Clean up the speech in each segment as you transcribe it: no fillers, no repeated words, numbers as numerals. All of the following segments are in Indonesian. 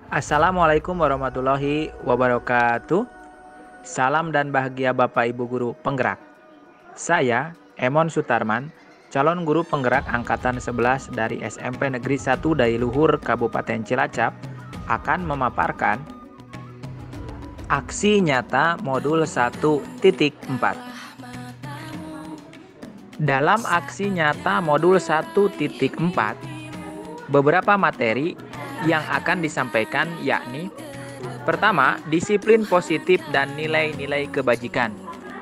Assalamualaikum warahmatullahi wabarakatuh. Salam dan bahagia Bapak Ibu Guru Penggerak. Saya Emon Sutarman, calon guru penggerak angkatan 11 dari SMP Negeri 1 Dailuhur Kabupaten Cilacap, akan memaparkan aksi nyata modul 1.4. Dalam aksi nyata modul 1.4, beberapa materi yang akan disampaikan yakni: pertama, disiplin positif dan nilai-nilai kebajikan.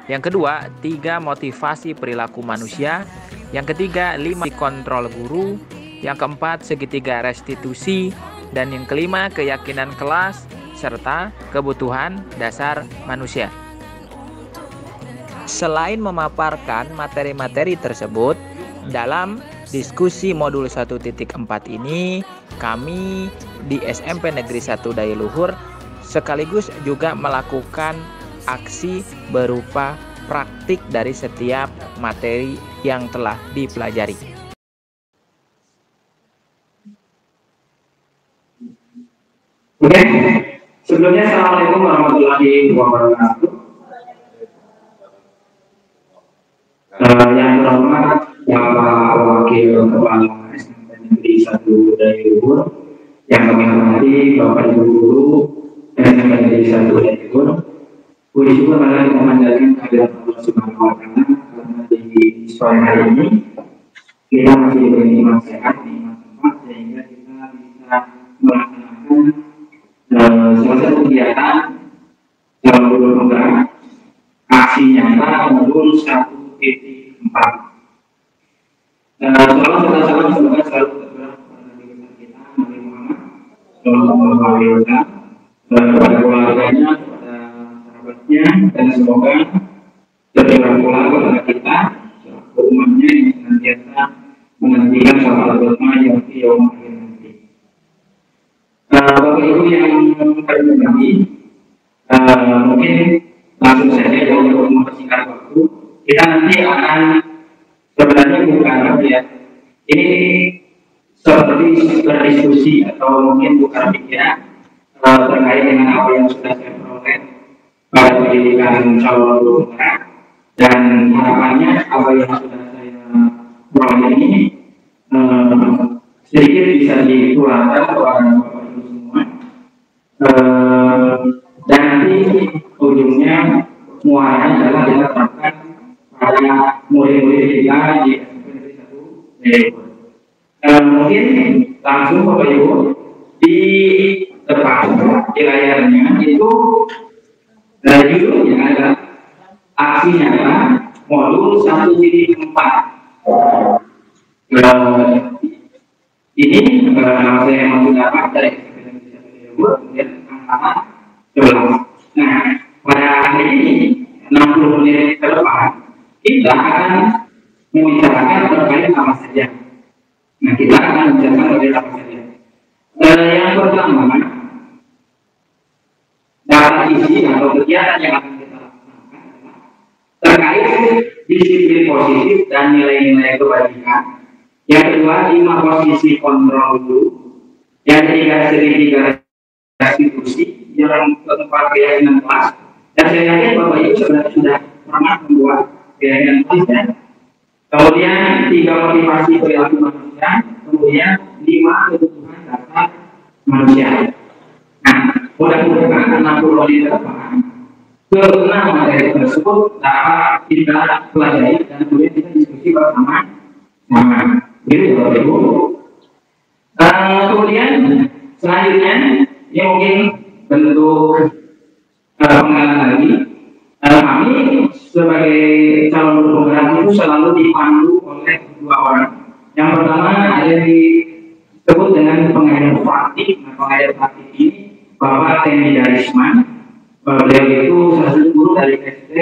Yang kedua, 3 motivasi perilaku manusia. Yang ketiga, 5 kontrol guru. Yang keempat, segitiga restitusi. Dan yang kelima, keyakinan kelas serta kebutuhan dasar manusia. Selain memaparkan materi-materi tersebut, dalam diskusi modul 1.4 ini, kami di SMP Negeri 1 Dailuhur sekaligus juga melakukan aksi berupa praktik dari setiap materi yang telah dipelajari. Oke, sebelumnya Assalamualaikum warahmatullahi wabarakatuh. Yang terhormat Bapak Wakil Kepala SMP Negeri 1 Dailuhur, yang kami hormati Bapak Ibu Guru SMP Negeri 1 Dailuhur, puji syukur marilah kita memanjatkan kehadirat Allah Subhanahu wa Ta'ala, karena di sore hari ini kita masih diberi nikmat sehat, nikmat tempat, sehingga kita bisa melaksanakan salah satu kegiatan dalam modul penggerak aksi nyata modul 1.4. Salam semoga selalu tergerak pada Nabi kita Nabi Muhammad Sallallahu Alaihi Wasallam, kepada keluarganya, kepada sahabatnya, dan semoga tergerak pula kepada kita selaku umatnya yang senantiasa menantikan salat berkah yang yaum akhir nanti. Bapak Ibu yang kami hormati, mungkin langsung saja untuk mempersingkat waktu, kita nanti akan sebenarnya bukan ya, ini seperti berdiskusi atau mungkin bukan pikiran terkait dengan apa yang sudah saya peroleh pada pendidikan calon guru penggerak, dan harapannya apa yang sudah saya peroleh ini sedikit bisa ditularkan kepada Bapak Ibu semua, dan nanti ujungnya muaranya adalah kita terapkan pada murid-murid kita di SMP Negeri 1 Dailuhur. Mungkin langsung Bapak Ibu di depan di layarnya itu judulnya adalah aksi nyata modul 1.4. Ini nama saya yang dapat dari SMP Negeri 1 Dailuhur, kemudian angkatan 11. Nah, pada hari ini 60 menit ke depan kita akan membicarakan terkait apa saja. Nah, kita akan membicarakan terkait apa saja. Yang pertama, data isi atau kegiatan yang akan kita lakukan terkait disiplin positif dan nilai-nilai kebajikan. Yang kedua, 5 posisi kontrol guru. Yang ketiga, segitiga restitusi. Yang keempat, keyakinan kelas. Dan saya yakin Bapak Ibu sebenarnya sudah pernah membuat keyakinan kelas. Kemudian 3 motivasi perilaku manusia. Kemudian 5 kebutuhan dasar manusia. Nah, mudah-mudahan 60 menit ke depan ke-6 materi tersebut dapat kita pelajari dan kemudian kita diskusi bersama. Gitu Bapak Ibu. Kemudian selanjutnya ya mungkin bentuk pengenalan lagi. Kami sebagai calon guru penggerak itu selalu dipandu oleh 2 orang. Yang pertama ada disebut dengan pengajar praktik. Nah, pengajar praktik ini Bapak Teni Darisman. Beliau itu salah satu guru dari SD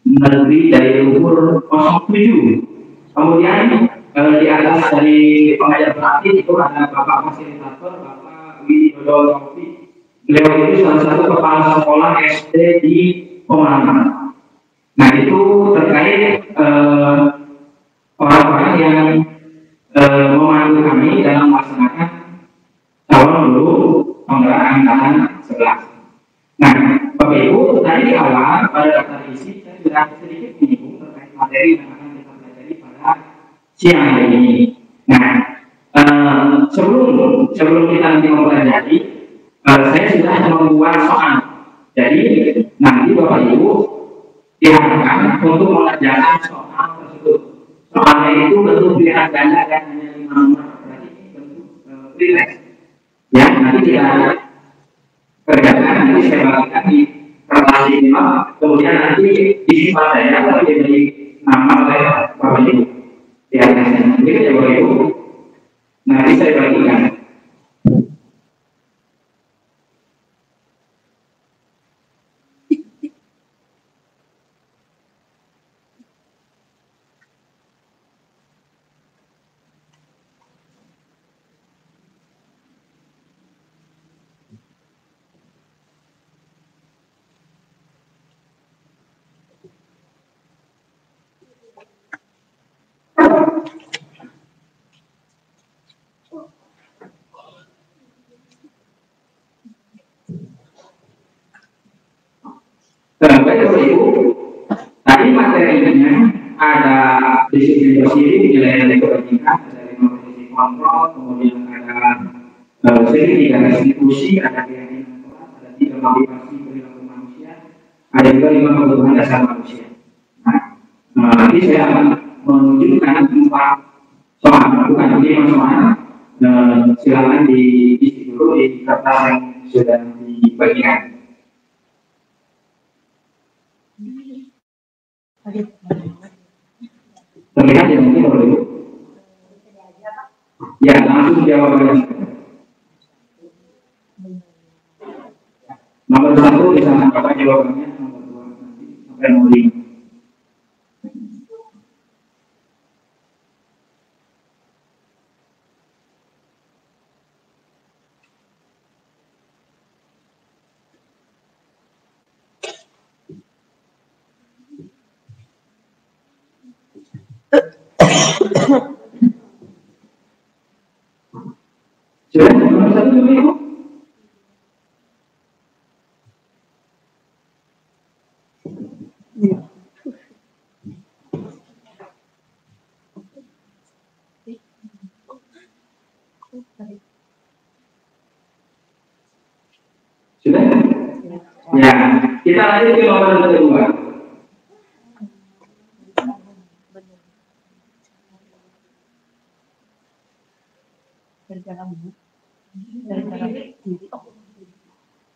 Negeri Dailuhur 07. Kemudian di atas dari pengajar praktik itu ada Bapak fasilitator Bapak Widodo Taufik. Beliau itu salah satu kepala sekolah SD di Pemalang. Nah, itu terkait orang-orang yang memandu kami dalam melaksanakan calon guru penggerak angkatan 11. Nah, Bapak Ibu, tadi di awal pada daftar isi saya sudah sedikit menyinggung terkait materi yang akan kita pelajari pada siang hari ini. Nah, sebelum kita nanti mempelajari, saya sudah membuat soal. Jadi nanti Bapak Ibu diharapkan untuk mengerjakan soal tersebut. Soalnya itu bentuk pilihan ganda dan hanya 5 nomor, berarti ini bentuk freelance. Ya, nanti kita kerjakan, nanti saya bagikan di kertas ini, kemudian nanti disimpan saya atau diberi nama oleh Bapak Ibu di atasnya. Begitu ya Bapak Ibu. Nanti saya bagikan. Baik Bapak Ibu, tadi materinya ada disiplin positif, nilai-nilai kebajikan, ada 5 posisi kontrol, kemudian ada segitiga restitusi, ada keyakinan Tuhan, ada 3 motivasi perilaku manusia, ada juga 5 kebutuhan dasar manusia. Nah, nanti saya akan menunjukkan 4 soal, bukan 5 soal. Silakan diisi dulu di kertas yang sudah dibagikan. Terlihat ya mungkin Bapak Ibu? Ya, langsung jawabannya. Nomor 1 di sana Bapak jawabannya, nomor 2 nanti sampai nomor 5. Sudah nomor 1 Bapak Ibu? Sudah? Ya, kita lanjut ke nomor kedua.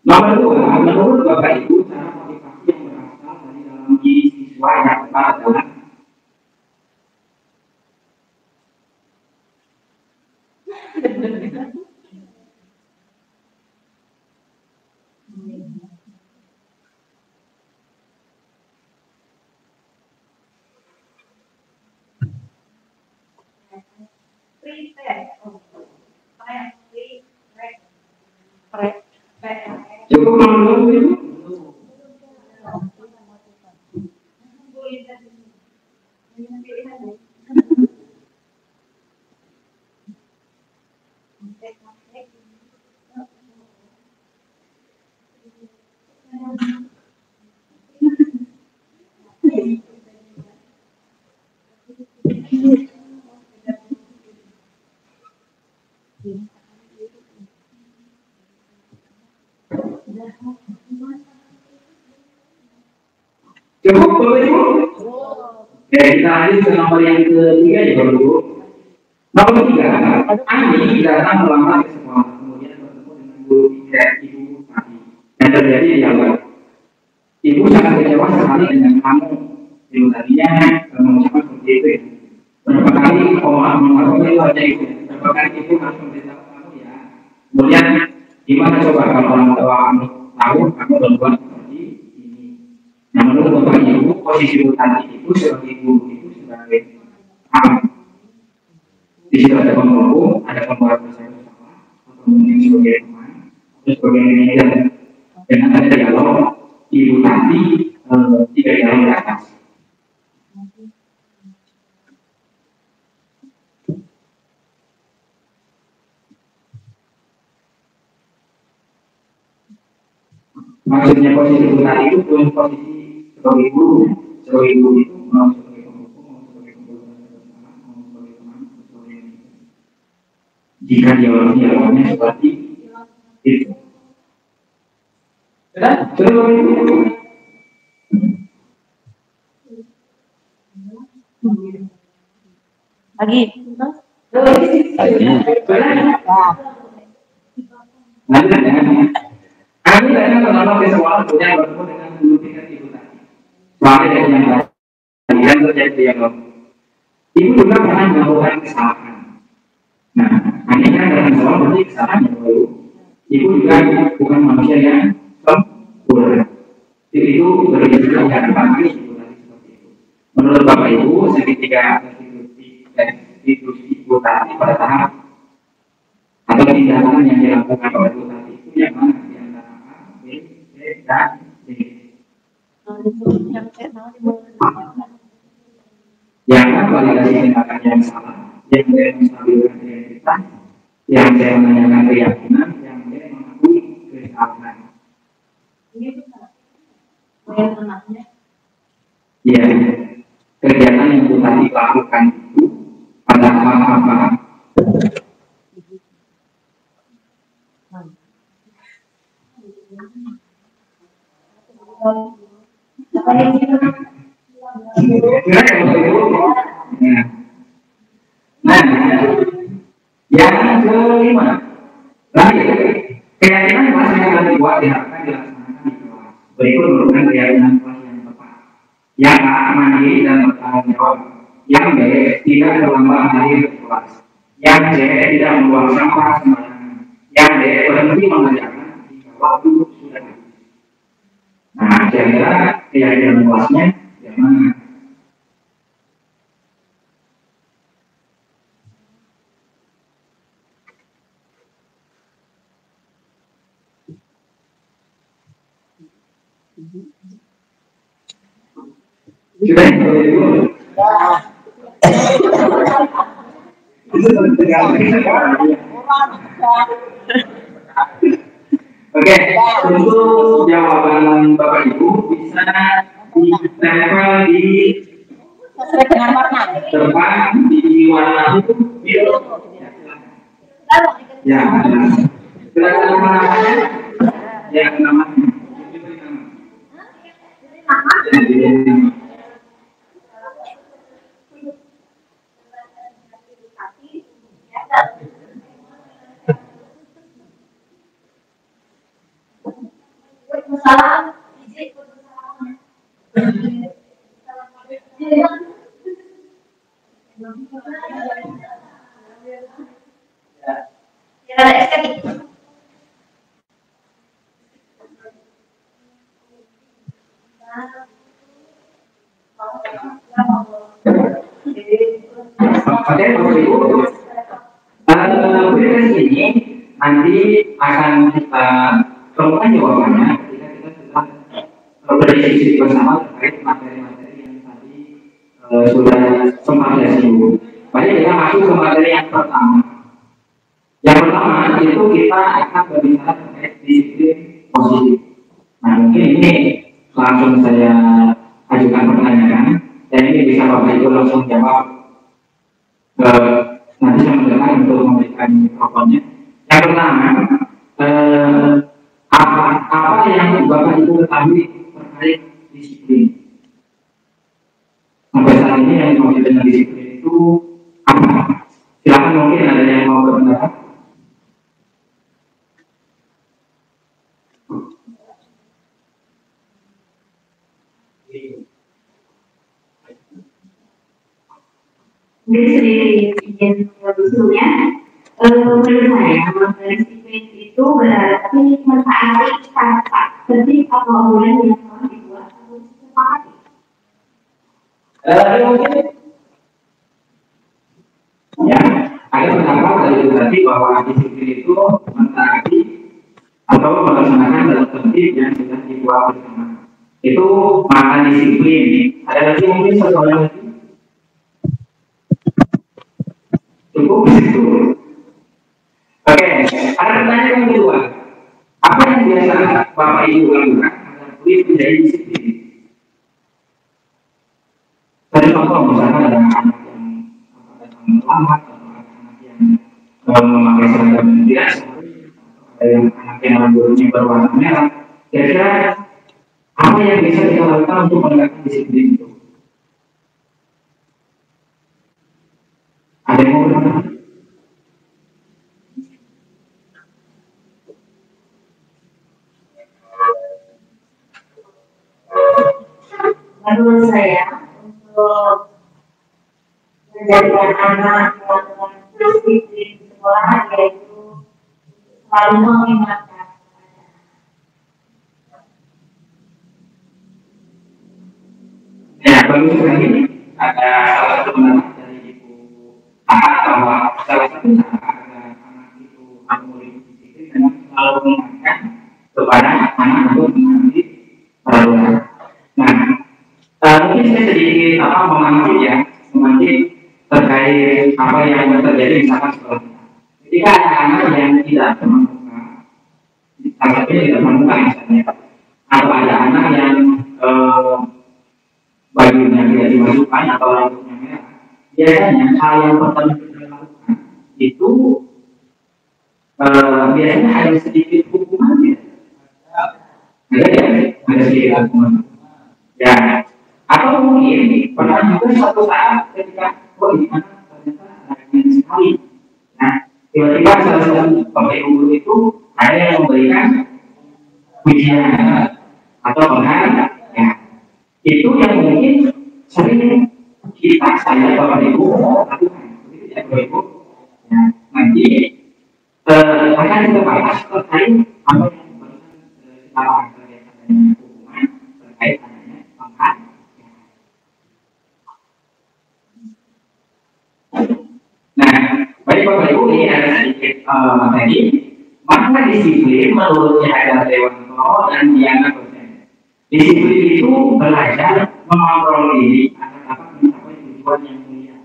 Nomor 2, menurut Bapak Ibu, cara motivasi yang berasal dari dalam diri siswa yang tepat adalah cukup nomor 2 itu. Cukup Bapak Ibu? Oke, kita lanjut ke nomor yang ketiga ya Bapak Ibu. Nomor 3, Ani datang melamar ke sekolah, kemudian bertemu dengan guru ibu tadi. Yang terjadi di awal. Ibu sangat kecewa sekali dengan kamu. Ibu tadinya mengucapkan seperti itu ya. Berapa kali mengaruhi wajah ibu. Berapa kali ibu harus memberitahu kamu ya. Kemudian gimana coba kalau orang tua kamu tahu kamu berbuat seperti ini. Nah, menurut Bapak Ibu, posisi ibu tadi itu sebagai guru itu sebagai apa? Di situ ada pemulung, ada pembuat bersama, atau mungkin sebagai teman, atau sebagai manajer. Dengan ada dialog, ibu tadi 3 dialog ke atas. Maksudnya posisi tadi itu bukan posisi sebagai guru, sebagai guru itu mau sebagai pembuku, mau sebagai pembuku bersama, mau sebagai teman, sebagai jika dialognya seperti itu. Sudah, sudah lagi. Kami datang ke dalam sekolah yang bertemu dengan guru tingkat ibu tadi. Soalnya dari yang tadi yang terjadi dialog. Ibu juga pernah melakukan kesalahan. Nah, hanya kan dalam sekolah berarti kesalahan yang baru. Ibu juga bukan manusia yang sempurna. Itu berbeda dengan Bapak Ibu tadi seperti itu. Menurut Bapak Ibu, seketika institusi ibu tadi pada tahap atau tindakan yang dilakukan oleh ibu tadi itu yang mana di antara A, B, C, dan D. Yang A validasi tindakan yang salah, yang B menstabilkan identitas, yang C menanyakan keyakinan, yang D mengakui kesalahan. Ya, kegiatan yang ibu tadi lakukan itu pada apa? Nah, yang kelima, lagi keyakinan kelas yang dibuat diharapkan dilaksanakan di kelas. Berikut merupakan keyakinan kelas yang tepat. Yang A, mandiri dan bertanggung jawab. Yang B, tidak terlambat hadir ke kelas. Yang C, tidak membuang sampah sembarangan. Yang D, berhenti mengerjakan jika waktu sudah habis. Nah, kira-kira keyakinan kelasnya yang mana? Sudah itu. Oke, untuk jawaban Bapak Ibu bisa ditempel di depan di warna biru. Ya, silakan namanya. Ya, namanya. Oke, Bapak Ibu, berikut ini nanti akan kita temukan jawabannya ketika kita sudah berdiskusi bersama terkait materi-materi yang tadi sudah sempat saya singgung. Baik, kita masuk ke materi yang pertama. Yang pertama itu kita akan berbicara terkait disiplin positif. Nah, mungkin ini langsung saya ajukan pertanyaan dan ini bisa Bapak Ibu langsung jawab. Nanti saya mendengar untuk memberikan mikrofonnya. Yang pertama, apa yang Bapak Ibu ketahui terkait disiplin? Sampai saat ini yang dimaksud dengan disiplin itu apa? Silakan, mungkin ada yang mau berpendapat. Jadi sedikit izin usulnya, menurut saya makna disiplin itu berarti mentaati kata tertib atau aturan yang telah dibuat atau disepakati. Ya, ada pendapat dari tadi bahwa disiplin itu mentaati atau melaksanakan dalam tertib yang sudah dibuat bersama. Itu makna disiplin. Ada lagi mungkin satu orang lagi? Cukup itu. Oke, ada pertanyaan yang kedua. Apa yang biasa Bapak Ibu lakukan agar kulit menjadi disiplin. Tadi contoh misalkan ada anak yang datang lambat atau ada anak yang memakai seragam tidak seperti ada yang anak yang rambutnya berwarna merah. Kira-kira apa yang bisa kita lakukan untuk menegakkan disiplin itu? Ada yang mau bertanya? Menurut saya, untuk menjadikan anak melakukan disiplin sekolah yaitu selalu mengingatkan. Ya, bagus sekali. Ada salah satu pendapat dari Ibu Aha bahwa salah satu cara agar anak itu memiliki disiplin dengan selalu mengingatkan kepada anak untuk mengambil peraturan. Nah, mungkin saya sedikit mengambil terkait apa yang terjadi misalkan sekolah. Ketika ada anak yang tidak terbuka, salah satunya tidak terbuka misalnya, atau ada anak yang bajunya tidak dimasukkan atau rambutnya merah, biasanya hal yang pertama kita lakukan itu biasanya ada sedikit hukumannya. Ada sedikit hukuman. Ya, atau mungkin pernah juga suatu saat ketika ini anak ternyata rajin sekali. Nah, tiba-tiba salah satu pemilik guru itu ada yang memberikan pujian atau penghargaan. Ya, itu yang mungkin sering saya Bapak Ibu lakukan, ya Bapak Ibu. Ya, nanti akan kita bahas terkait apa yang kita lakukan terkait adanya hukuman, terkait adanya penghargaan. Nah, baik Bapak Ibu, ini ada sedikit materi. Makna disiplin menurut Syahada Dewanto dan Diana Kosen. Disiplin itu belajar mengontrol diri agar dapat mencapai tujuan yang mulia.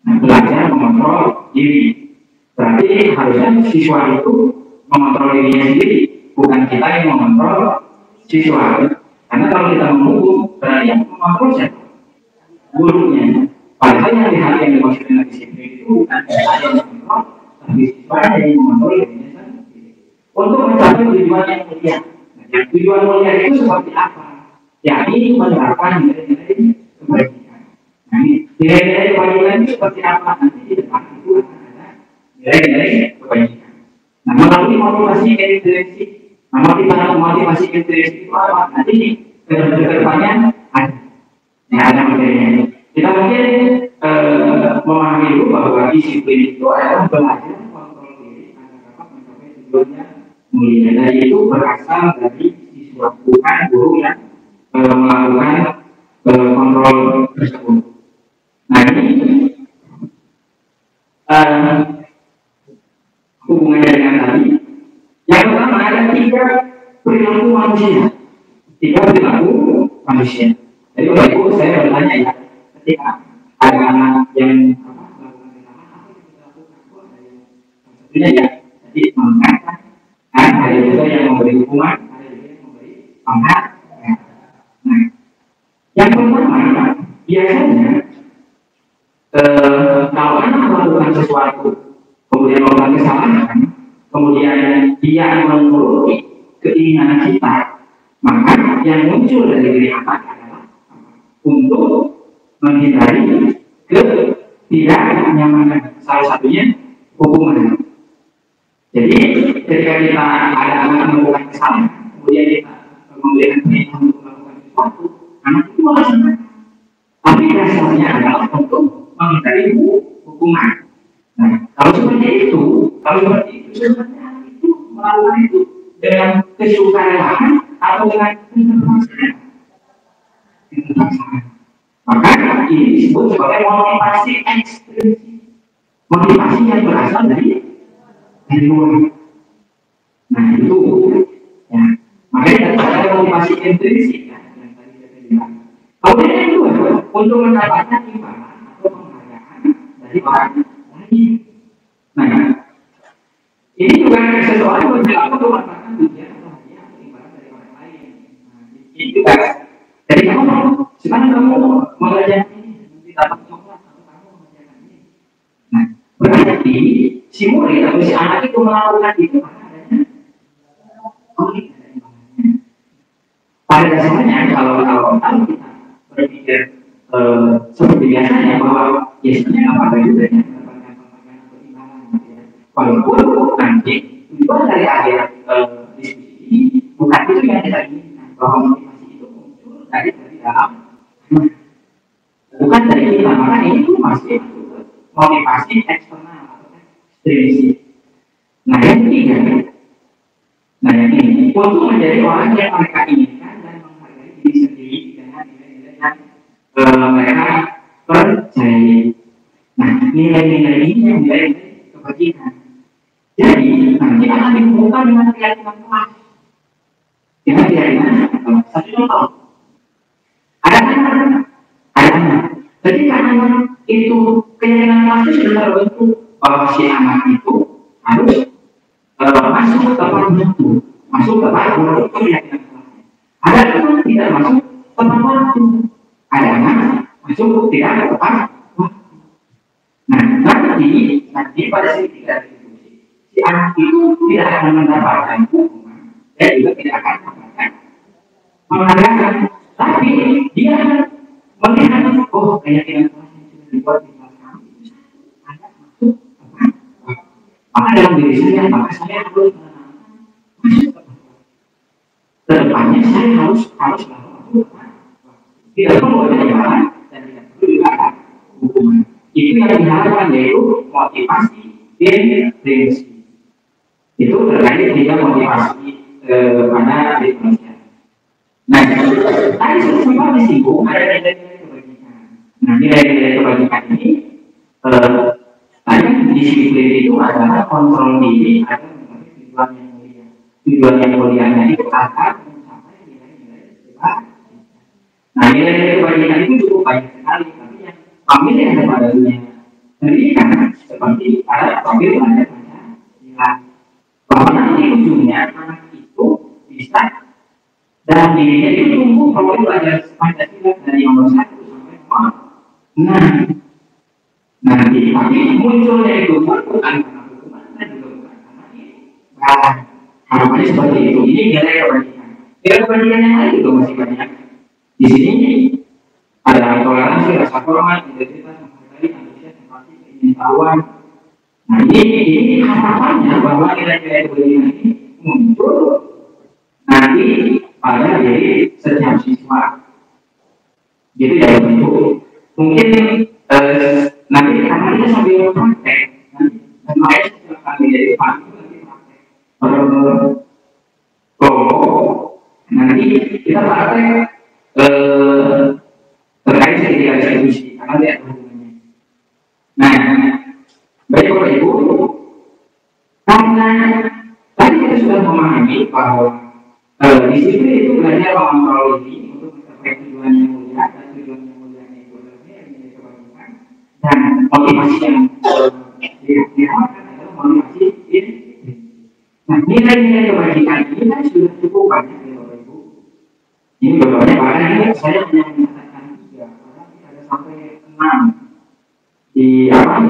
Nah, belajar mengontrol diri. Berarti harusnya siswa itu mengontrol dirinya sendiri, bukan kita yang mengontrol siswa. Karena kalau kita menghukum, berarti yang mengontrol siapa? Gurunya. Padahal yang dimaksud dengan disiplin itu bukan kita yang mengontrol, tapi siswa yang mengontrol dirinya sendiri. Untuk mencapai tujuan yang mulia. Nah, tujuan mulia itu seperti apa? Yakni menerapkan nilai-nilai kebajikan. Nah, nilai-nilai kebajikan itu seperti apa? Nanti di depan itu ada nilai-nilai kebajikan. Nah, melalui motivasi intrinsik. Nah, motivasi intrinsik itu apa? Nanti ke depannya ada. Ya, ada materinya. Kita mungkin memahami dulu bahwa disiplin itu adalah belajar kontrol diri agar dapat mencapai tujuannya mulia. Dan itu berasal dari siswa, bukan guru yang melakukan kontrol tersebut. Nah, ini hubungannya dengan tadi. Yang pertama ada 3 perilaku manusia. 3 perilaku manusia. Jadi Bapak Ibu, saya bertanya ya, ketika ada anak yang melakukan kesalahan, apa yang kita lakukan? Ada yang tentunya ya, jadi mengingatkan. Ada juga yang memberi hukuman, ada juga yang memberi penghargaan. Nah, yang pertama, biasanya kalau anak melakukan sesuatu, kemudian melakukan kesalahan, kemudian dia menuruti keinginan kita, maka yang muncul dari diri anak adalah untuk menghindari ketidaknyamanan. Salah satunya hukuman. Jadi ketika kita ada anak melakukan kesalahan, kemudian kita memberikan keinginan untuk melakukan sesuatu, anak itu akan senang. Tapi dasarnya adalah untuk menghindari hukuman. Nah, kalau seperti itu sebenarnya itu melakukan itu dengan kesukarelaan atau dengan keterpaksaan. Maka ini disebut sebagai motivasi ekstrinsik, motivasi yang berasal dari luar. Nah, itu ya. Makanya ada motivasi intrinsik yang tadi saya bilang. Kemudian yang kedua, untuk mendapatkan imbalan atau penghargaan dari orang lain. Nah, ini juga sesuatu yang berlaku untuk mendapatkan ujian atau hadiah atau imbalan tugas. Jadi kamu sekarang kamu mengerjakan ini, nanti dapat coklat atau kamu mengerjakan ini. Nah, berarti si murid atau si anak itu melakukan itu karena adanya pada dasarnya kalau kita berpikir seperti biasanya bahwa ya sebenarnya apa juga ya mendapatkan penghargaan atau imbalan gitu ya. Walaupun nanti tujuan dari akhir diskusi ini bukan itu yang kita inginkan, bahwa motivasi itu muncul dari dalam bukan dari kita, maka ini tuh masih motivasi eksternal atau ekstrinsik. Nah yang ketiga, nah yang ini untuk menjadi orang yang mereka inginkan dan menghargai diri sendiri dengan nilai-nilai yang mereka percayai. Nah nilai-nilai ini yang nilai-nilai kebajikan. Jadi nanti akan dihubungkan dengan keyakinan kelas. Dengan keyakinan kelas. Satu contoh, ada anak. Ketika anak itu keyakinan kelas itu sudah terbentuk bahwa si anak itu harus masuk ke tempat waktu, masuk ke tempat waktu keyakinan kelasnya. Ada yang tidak masuk ke tempat waktu, ada yang masuk tidak ke tempat waktu. Nah nanti pada sisi tidak si anak itu tidak akan mendapatkan hukuman dan juga tidak akan mendapatkan penghargaan, tapi dia melihat oh keyakinan kelas yang sudah dibuat di kelas kami itu ada masuk tempat maka dalam diri saya maka saya harus masuk kedepannya saya harus masuk tidak perlu ada imbalan dan tidak perlu juga ada hukuman. Itu yang diharapkan yaitu motivasi intrinsik. Itu terkait dengan motivasi pada diri manusia. Nah, tadi sempat disinggung ada nilai-nilai kebajikan. Nah, nilai-nilai kebajikan ini tadi disiplin itu adalah kontrol diri agar mencapai tujuan yang mulia. Tujuan yang mulianya itu akan mencapai nilai-nilai kebajikan. Nah, nilai-nilai kebajikan itu cukup banyak sekali, tapi yang familiar kepada dunia pendidikan seperti ada familiar pada nilai. Bahwa nanti ujungnya anak itu bisa dalam dirinya itu tumbuh kalau itu ada Pancasila dari nomor 1 sampai nomor 6. Nanti tapi munculnya itu bukan karena hukuman dan juga bukan karena ini. Nah, harapannya seperti itu. Ini nilai kebajikan. Nilai kebajikan yang lain juga masih banyak. Di sini ada toleransi, rasa hormat, identitas, menghargai, antusias, empati, keingintahuan. Nah ini harapannya bahwa nilai-nilai kebajikan ini muncul nanti pada diri setiap siswa. Gitu ya Ibu. Mungkin nanti karena kita sambil praktek, dan makanya silakan menjadi pandu nanti praktek. Nanti kita praktek terkait segitiga distribusi karena dia ada hubungannya. Nah, baik Bapak Ibu, karena tadi kita sudah memahami bahwa disiplin itu belajar mengontrol diri untuk mencapai tujuan yang mulia dan tujuan yang mulia itu adalah nilai kebajikan dan motivasi yang diharapkan adalah motivasi diri. Nah, nilai-nilai kebajikan ini kan sudah cukup banyak ya Bapak Ibu. Ini beberapa bahkan ini saya hanya mencatatkan 3, karena ada sampai 6 di dalam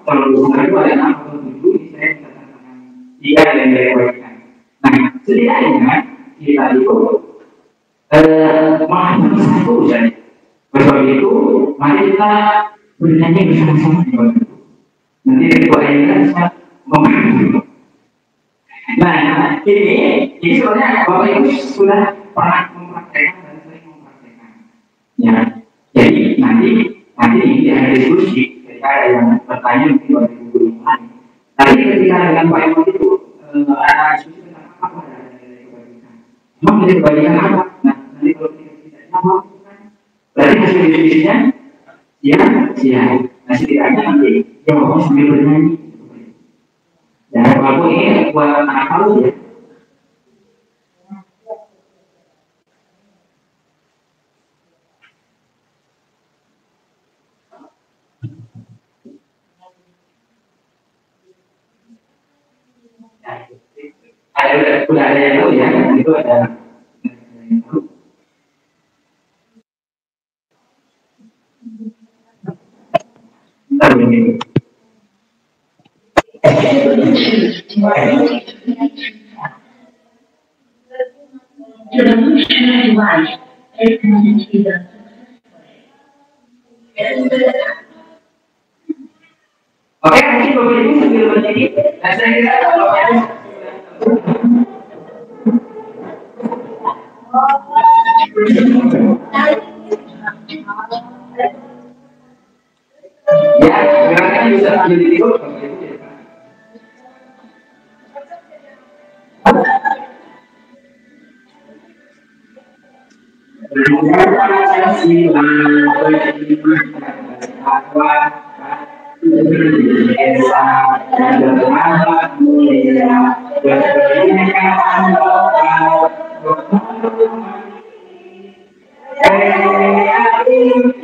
terlalu itu ada 6 atau 7 ini saya mencatatkan 3 nilai kebajikan. Nah, setidaknya kita itu memahami satu saja. Oleh itu, mari kita bernyanyi bersama-sama. Nanti ketua ini bisa memahami. Nah, ini sebenarnya Bapak Ibu sudah pernah mempraktekkan dan sering mempraktekkan. Ya, jadi nanti ini ada diskusi ketika ada yang bertanya mungkin oleh guru yang lain. Tadi ketika dengan Pak Ibu itu ada diskusi tentang apa nilai kebajikan. Memang nilai kebajikan apa? Nah, nanti kalau tidak jawab, berarti hasil diskusinya siap. Nah, setidaknya nanti jawabnya sambil bernyanyi. Ya, walaupun ini buat anak halus ya. Udah ada yang tahu ya, itu ada Bentar ini. Oke, mungkin Bapak Ibu sambil berdiri, dan saya kira kalau ada ya, gerakan bisa sambil tidur, Bapak Ibu.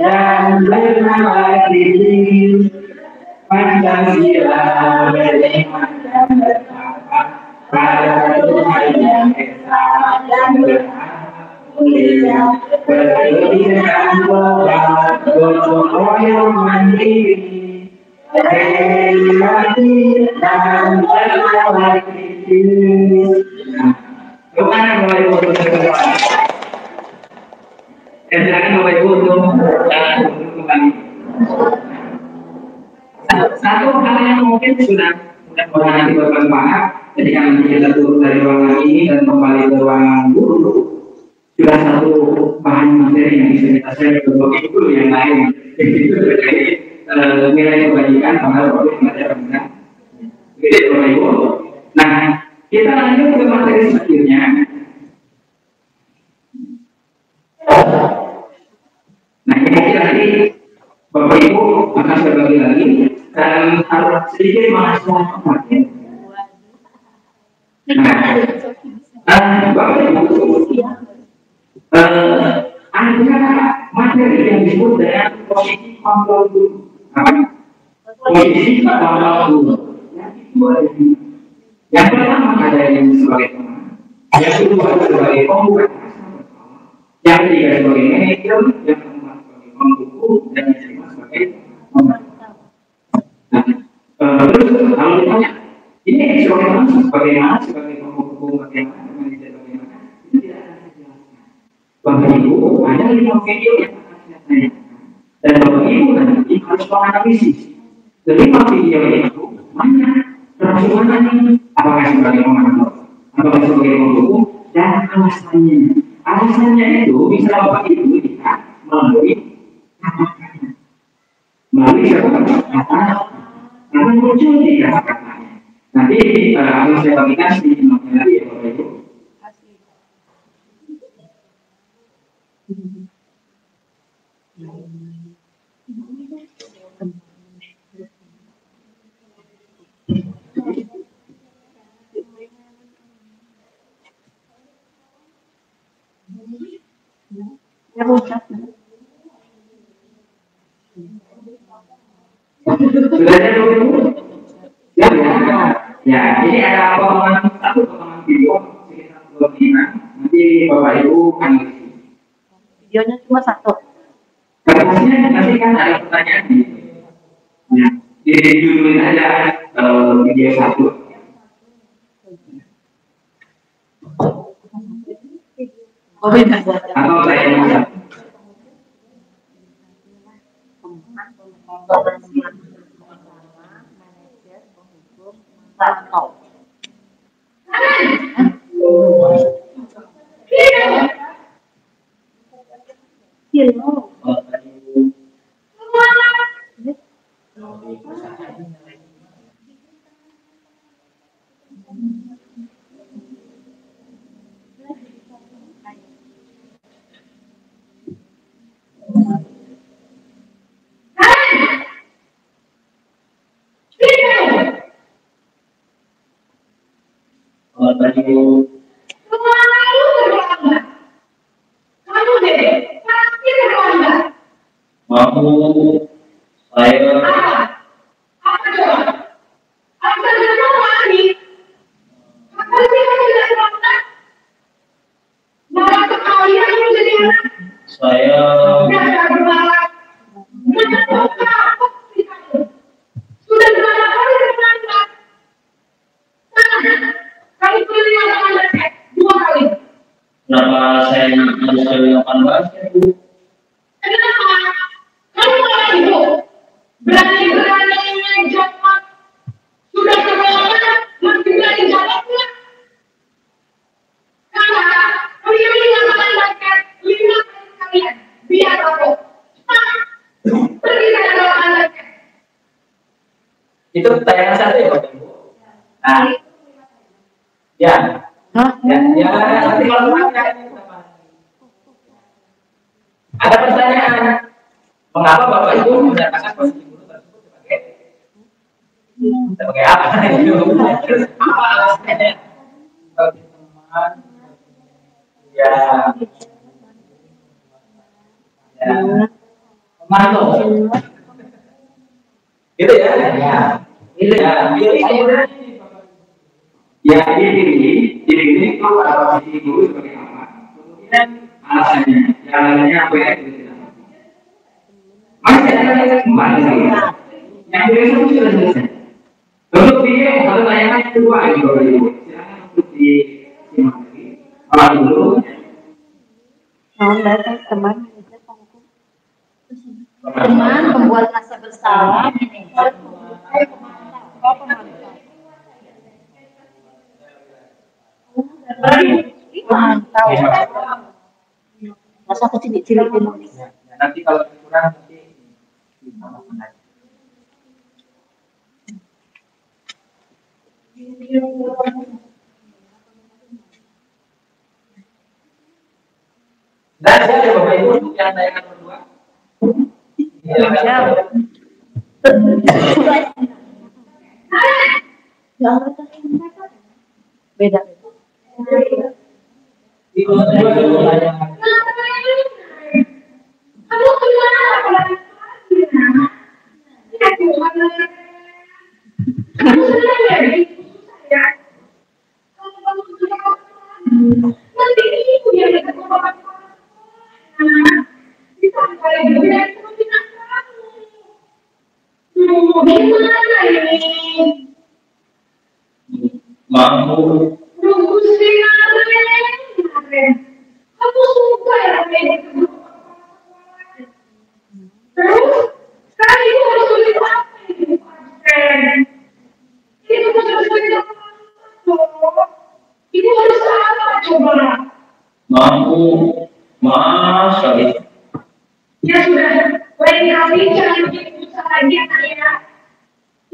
Dan bernama diri Pancasila beriman dan bertakwa pada Tuhan yang esa dan mulia berdirikan kobar gotong royong mandiri kreatif dan bernama diri. Kemana mulai foto dan silakan Bapak Ibu untuk kembali. Satu hal yang mungkin sudah nanti bermanfaat ketika nanti kita turun dari ruangan ini dan kembali ke ruangan guru, sudah satu bahan materi yang bisa kita share ke Bapak Ibu yang lain. Jadi nilai kebajikan sama Bapak Ibu ada benar. Begitu Bapak Ibu. Nah, kita lanjut ke materi selanjutnya. Nah, ini tadi Bapak Ibu akan berbagi lagi dan harus sedikit mengasah materi. Nah, Bapak Ibu, ada materi yang disebut dengan posisi kontrol dulu. Posisi kontrol dulu. Yang pertama ada yang sebagai teman, yang kedua sebagai pembuat, yang ketiga sebagai manajer, yang keempat sebagai pembuku, dan yang kelima sebagai pembantu. Nah, terus kalau ditanya, ini bagaimana sebagai pembuku, bagaimana manajer, bagaimana, itu tidak akan saya jelaskan. Bapak Ibu, ada 5 video yang akan saya tanyakan, dan Bapak Ibu nanti harus menganalisis. 5 video itu mana termasuk mana nih? Apakah sebagai pembantu, apakah sebagai pembuku, dan alasannya. Alasannya itu bisa Bapak Ibu lihat melalui kata-kata. Melalui kata-kata. Nanti muncul di kata-katanya. Nanti akan saya bagikan sedikit lagi ya Bapak Ibu. Sudah ada dulu? Ya, ya. Ini ada potongan video sekitar 2 menit. Nanti Bapak Ibu analisa. Videonya cuma 1. Kertasnya nanti kan ada pertanyaan di. Ya, dijudulin aja video 1. Atau saya yang saya menjadi 18 ya Bu. Kenapa? Kamu malah itu berani-beraninya jawab. Sudah sekolah, masih berani jawabnya. Karena pilih lapangan basket 5 kali sekalian. Biar aku. Pergi ke lapangan basket. Itu tayangan satu ya Bapak Ibu. Nah, ya, ya, nanti kalau ada pertanyaan, mengapa Bapak Ibu menyatakan posisi guru tersebut sebagai apa? Apa alasannya? Sebagai teman, ya, teman loh. Gitu ya? Ya. Gitu ya. Ya, ini itu pada posisi guru sebagai apa? Kemudian alasannya, jalannya apa ya? Masih ada kembali lagi. Yang kedua itu sudah selesai. Untuk dia kalau tayangan kedua ini Bapak Ibu, silakan untuk disimak lagi. Kalau dulu, Teman membuat rasa bersalah. Mantap. Masa kecil-kecil ini. nanti kalau kurang nanti ditambahkan lagi. Dan siapa Bapak Ibu untuk yang tayangan berdua? Beda. Kamu kenapa? Kamu senang ya? Nanti ibu yang dekat bapak disampai juga itu tidak kamu. Gimana ini? Mampu. Nunggu sih kemarin. Kamu suka ya kayak gitu? Terus sekarang ibu harus tulis apa ini? Ibu harus tulis apa? Ibu harus apa coba? Mampu. Mas sekali. Ya sudah, lain kali jangan bikin susah lagi ya saya.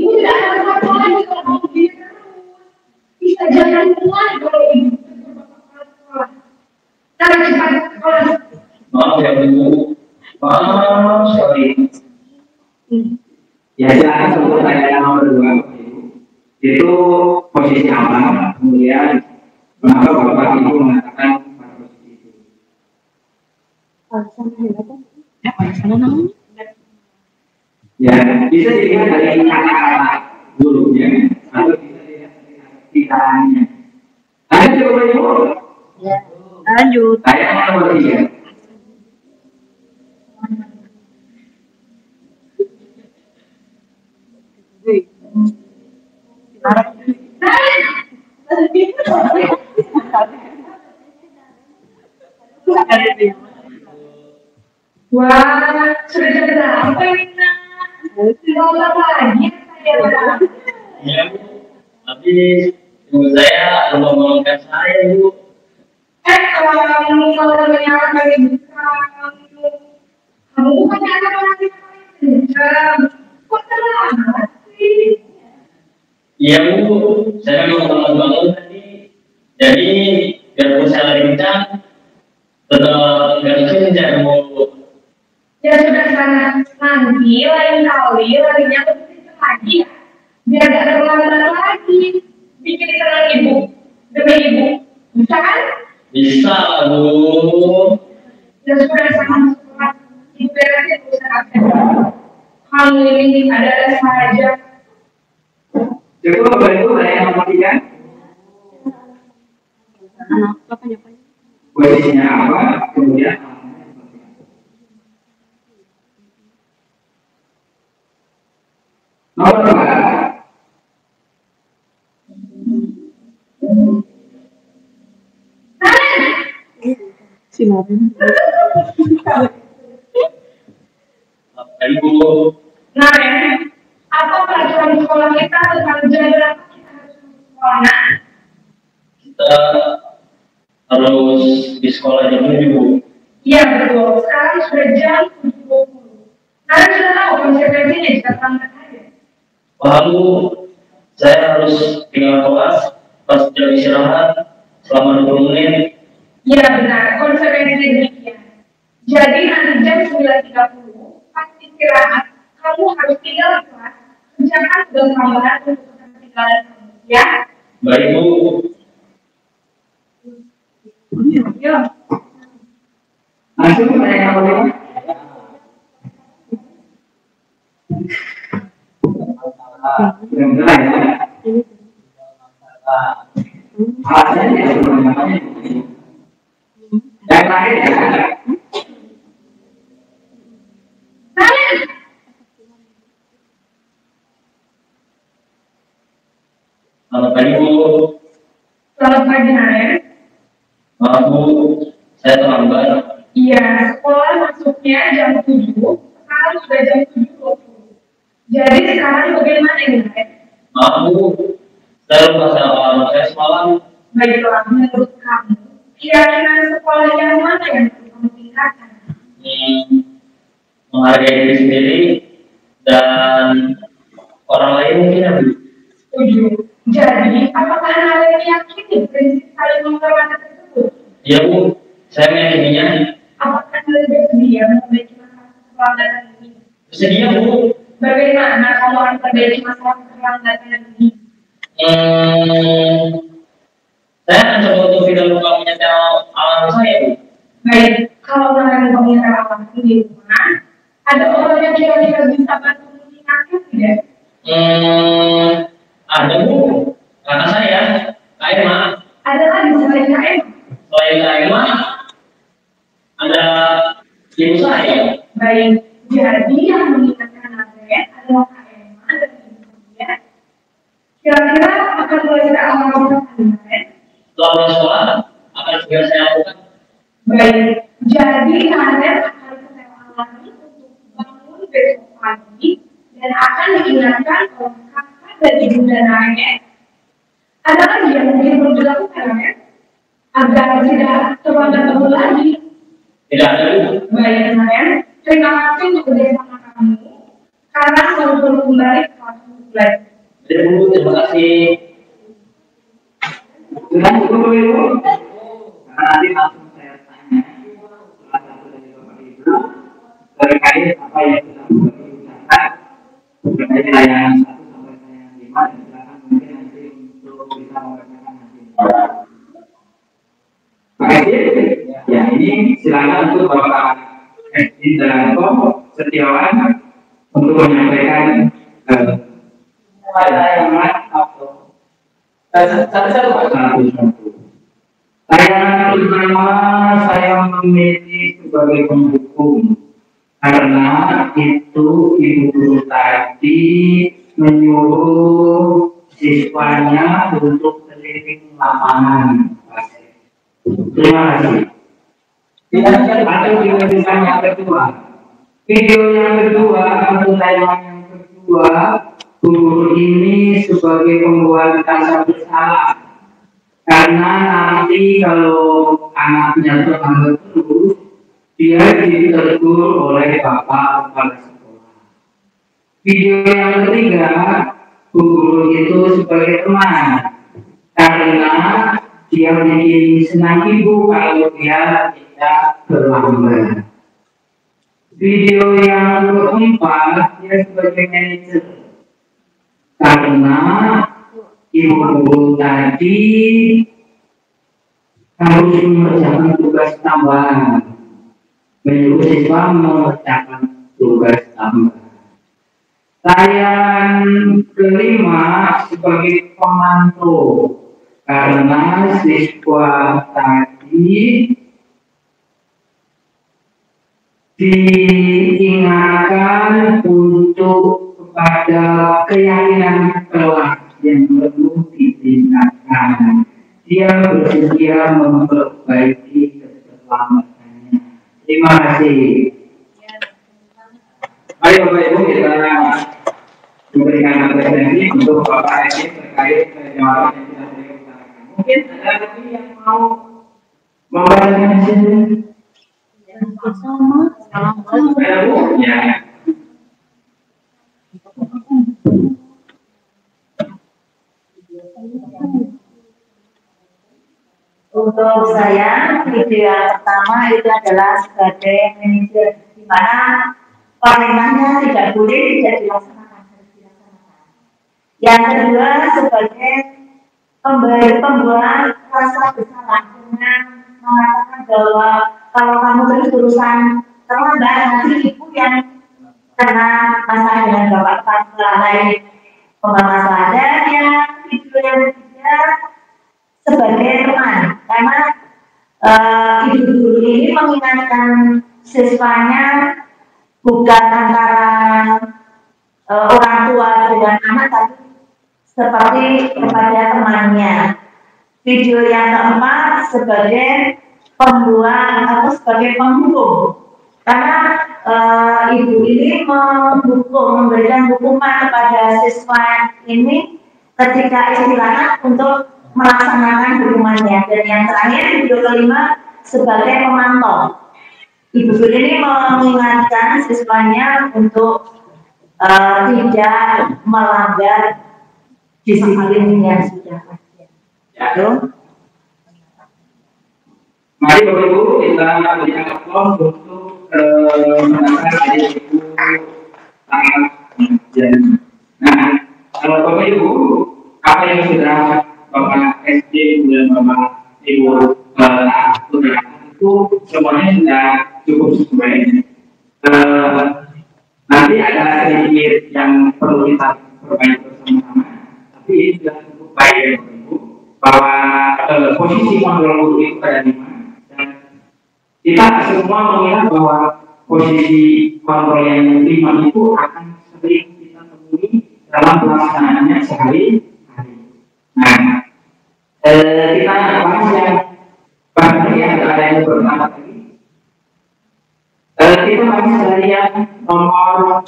Ibu tidak akan apa lagi kalau mau begini terus. Bisa jalan keluar kalau ibu. Cara cepat sekolah. Maaf ya Bu. Mas sekali. ya silakan untuk tayangan nomor 2 Bapak Ibu. Itu posisi apa? Kemudian kenapa Bapak Ibu mengatakan pada posisi itu? Ya, bisa dilihat dari kata-kata gurunya atau bisa dilihat dari citarannya. Ada coba Ibu? Ya. Lanjut. Tayangan nomor 3. Wah, sudah jam berapa ini nak? Mau lagi saya. Iya Bu. Tapi ibu saya lupa mengangkat saya Bu. Kalau menyala dari kamu bukannya anak orang yang kok terlambat sih? Iya Bu. Saya mau bangun tadi. Jadi biar saya lari kencang. Tetap nggak kencang Bu. Ya sudah sana, nanti lain kali larinya ke situ lagi, biar gak terlambat lagi. Bikin senang ibu, demi ibu, bisa kan? Bisa Bu. Ya sudah sama sekolah, ibu beresin urusan absen. Kamu ini ada saja. Cukup Bapak Ibu tayangan nomor 3. Posisinya apa? Kemudian nomor 4. Sinarin. Ibu, Nah, apa pelajaran di sekolah kita tentang jam berapa kita harus masuk sekolah? Nah, kita harus di sekolah jam 7. iya betul. Sekarang sudah jam 7.20. Kalian sudah tahu konsekuensinya jika terlambat aja. Lalu saya harus tinggal kelas pas jam istirahat selama 20 menit. Iya benar, konsekuensinya demikian. Jadi nanti jam 9.30 pas istirahat, kamu harus tinggal di kelas, kerjakan tugas tambahan untuk ketinggalan kamu, ya? Baik Bu. Yuk. Langsung saya boleh. Yang jelas ya. Alasannya sebenarnya. Yang lain ya. Kalian, Selamat pagi Bu. selamat pagi Naren. Maaf Bu, saya terlambat. Iya, sekolah masuknya jam 7, sekarang sudah jam 7.20. Jadi sekarang bagaimana ini Naren? Maaf Bu, saya lupa sama alamat saya semalam. Baiklah, menurut kamu, keyakinan sekolah yang mana yang perlu kamu tingkatkan? Menghargai diri sendiri dan orang lain mungkin ya Bu. Setuju. Jadi, apakah Naren meyakini prinsip saling menghormati tersebut? Iya Bu, saya meyakininya. Apakah Naren bersedia memperbaiki masalah keterlambatan ini? Bersedia Bu. Bagaimana kamu akan memperbaiki masalah keterlambatan ini? Saya akan coba untuk video lupa menyetel alarm saya Bu. Baik, kalau Naren punya relawan di rumah, ada orang yang kira-kira bisa bantu mengingatkan tidak? Ada Bu, kakak saya, Kak Emma. Ada lagi selain KM? Selain Kak Emma, ada ibu saya. Baik, jadi yang mengingatkan Naren adalah KM dan ibunya. Kira-kira akan mulai kita awal Naren? Setelah pulang sekolah, akan segera saya lakukan. Baik, jadi Naren akan setel alarm untuk bangun besok pagi dan akan diingatkan oleh kakak dan ibu dan Naren. Ada lagi yang mungkin perlu dilakukan Naren agar tidak terlambat bangun lagi. Tidak ada Bu. Baik Naren, terima kasih untuk kerjasama kamu. Sekarang baru perlu kembali ke kelas mulai. Jadi Bu, terima kasih. Sudah cukup dulu. Nanti langsung saya tanya salah satu dari Bapak Ibu terkait apa yang sudah Bapak Ibu catat terkait tayangan 1 sampai tayangan 5 dan silakan mungkin nanti untuk bisa membacakan nanti. Makasih. Ya ini silakan untuk Bapak Edi Dalanto Setiawan untuk menyampaikan tayangan satu. Tayangan pertama saya memilih sebagai pendukung karena itu ibu guru tadi menyuruh siswanya untuk keliling lapangan. Terima kasih. Atau video yang kedua. Video yang kedua atau tayangan yang kedua, guru ini sebagai pembuat rasa bersalah karena nanti kalau anaknya terlambat terus dia ditegur oleh bapak kepala sekolah. Video yang ketiga, guru itu sebagai teman karena dia bikin senang ibu kalau dia tidak terlambat. Video yang keempat, dia sebagai manajer karena ibu guru tadi harus mengerjakan tugas tambahan, menyuruh siswa mengerjakan tugas tambahan. Tayangan kelima sebagai pemantau karena siswa tadi diingatkan untuk kepada keyakinan kelas yang perlu ditingkatkan. Dia bersedia memperbaiki keselamatan Terima kasih. Mari Bapak Ibu kita memberikan apresiasi untuk Bapak Edi terkait jawaban yang sudah beliau utarakan. Mungkin ada lagi yang mau memberikan hasil? Ada Bu? Ya. Untuk saya, video yang pertama itu adalah sebagai manajer, di mana perintahnya tidak boleh tidak dilaksanakan, harus dilaksanakan. Yang kedua, sebagai pembuat rasa bersalah dengan mengatakan bahwa kalau kamu terus-terusan terlambat, nanti ibu yang kena masalah dengan bapak pasrah lain pemasalah. Dan yang video yang ketiga sebagai teman, karena ibu guru ini mengingatkan siswanya bukan antara orang tua dengan anak, tapi seperti kepada temannya. Video yang keempat sebagai pembuat atau sebagai penghukum, karena ibu ini memberikan hukuman kepada siswa ini ketika istirahat untuk melaksanakan hukumannya. Dan yang terakhir, video kelima sebagai pemantau. Ibu guru ini mengingatkan siswanya untuk tidak melanggar disiplin yang sudah ada. Mari Bapak Ibu kita berikan aplaus untuk mendengarkan dari Ibu sangat dan kalau Bapak Ibu apa yang sudah Bapak SD dan Bapak Ibu itu semuanya sudah cukup sesuai. Nanti ada sedikit yang perlu kita perbaiki bersama-sama, tapi ini sudah cukup baik ya Bapak Ibu, bahwa posisi kontrol guru itu ada di mana, dan kita semua mengira bahwa posisi kontrol yang lima itu akan sering kita temui dalam pelaksanaannya sehari-hari. Nah, kita bahas yang bahkan ya ada yang pertama tadi. Kita bahas dari yang nomor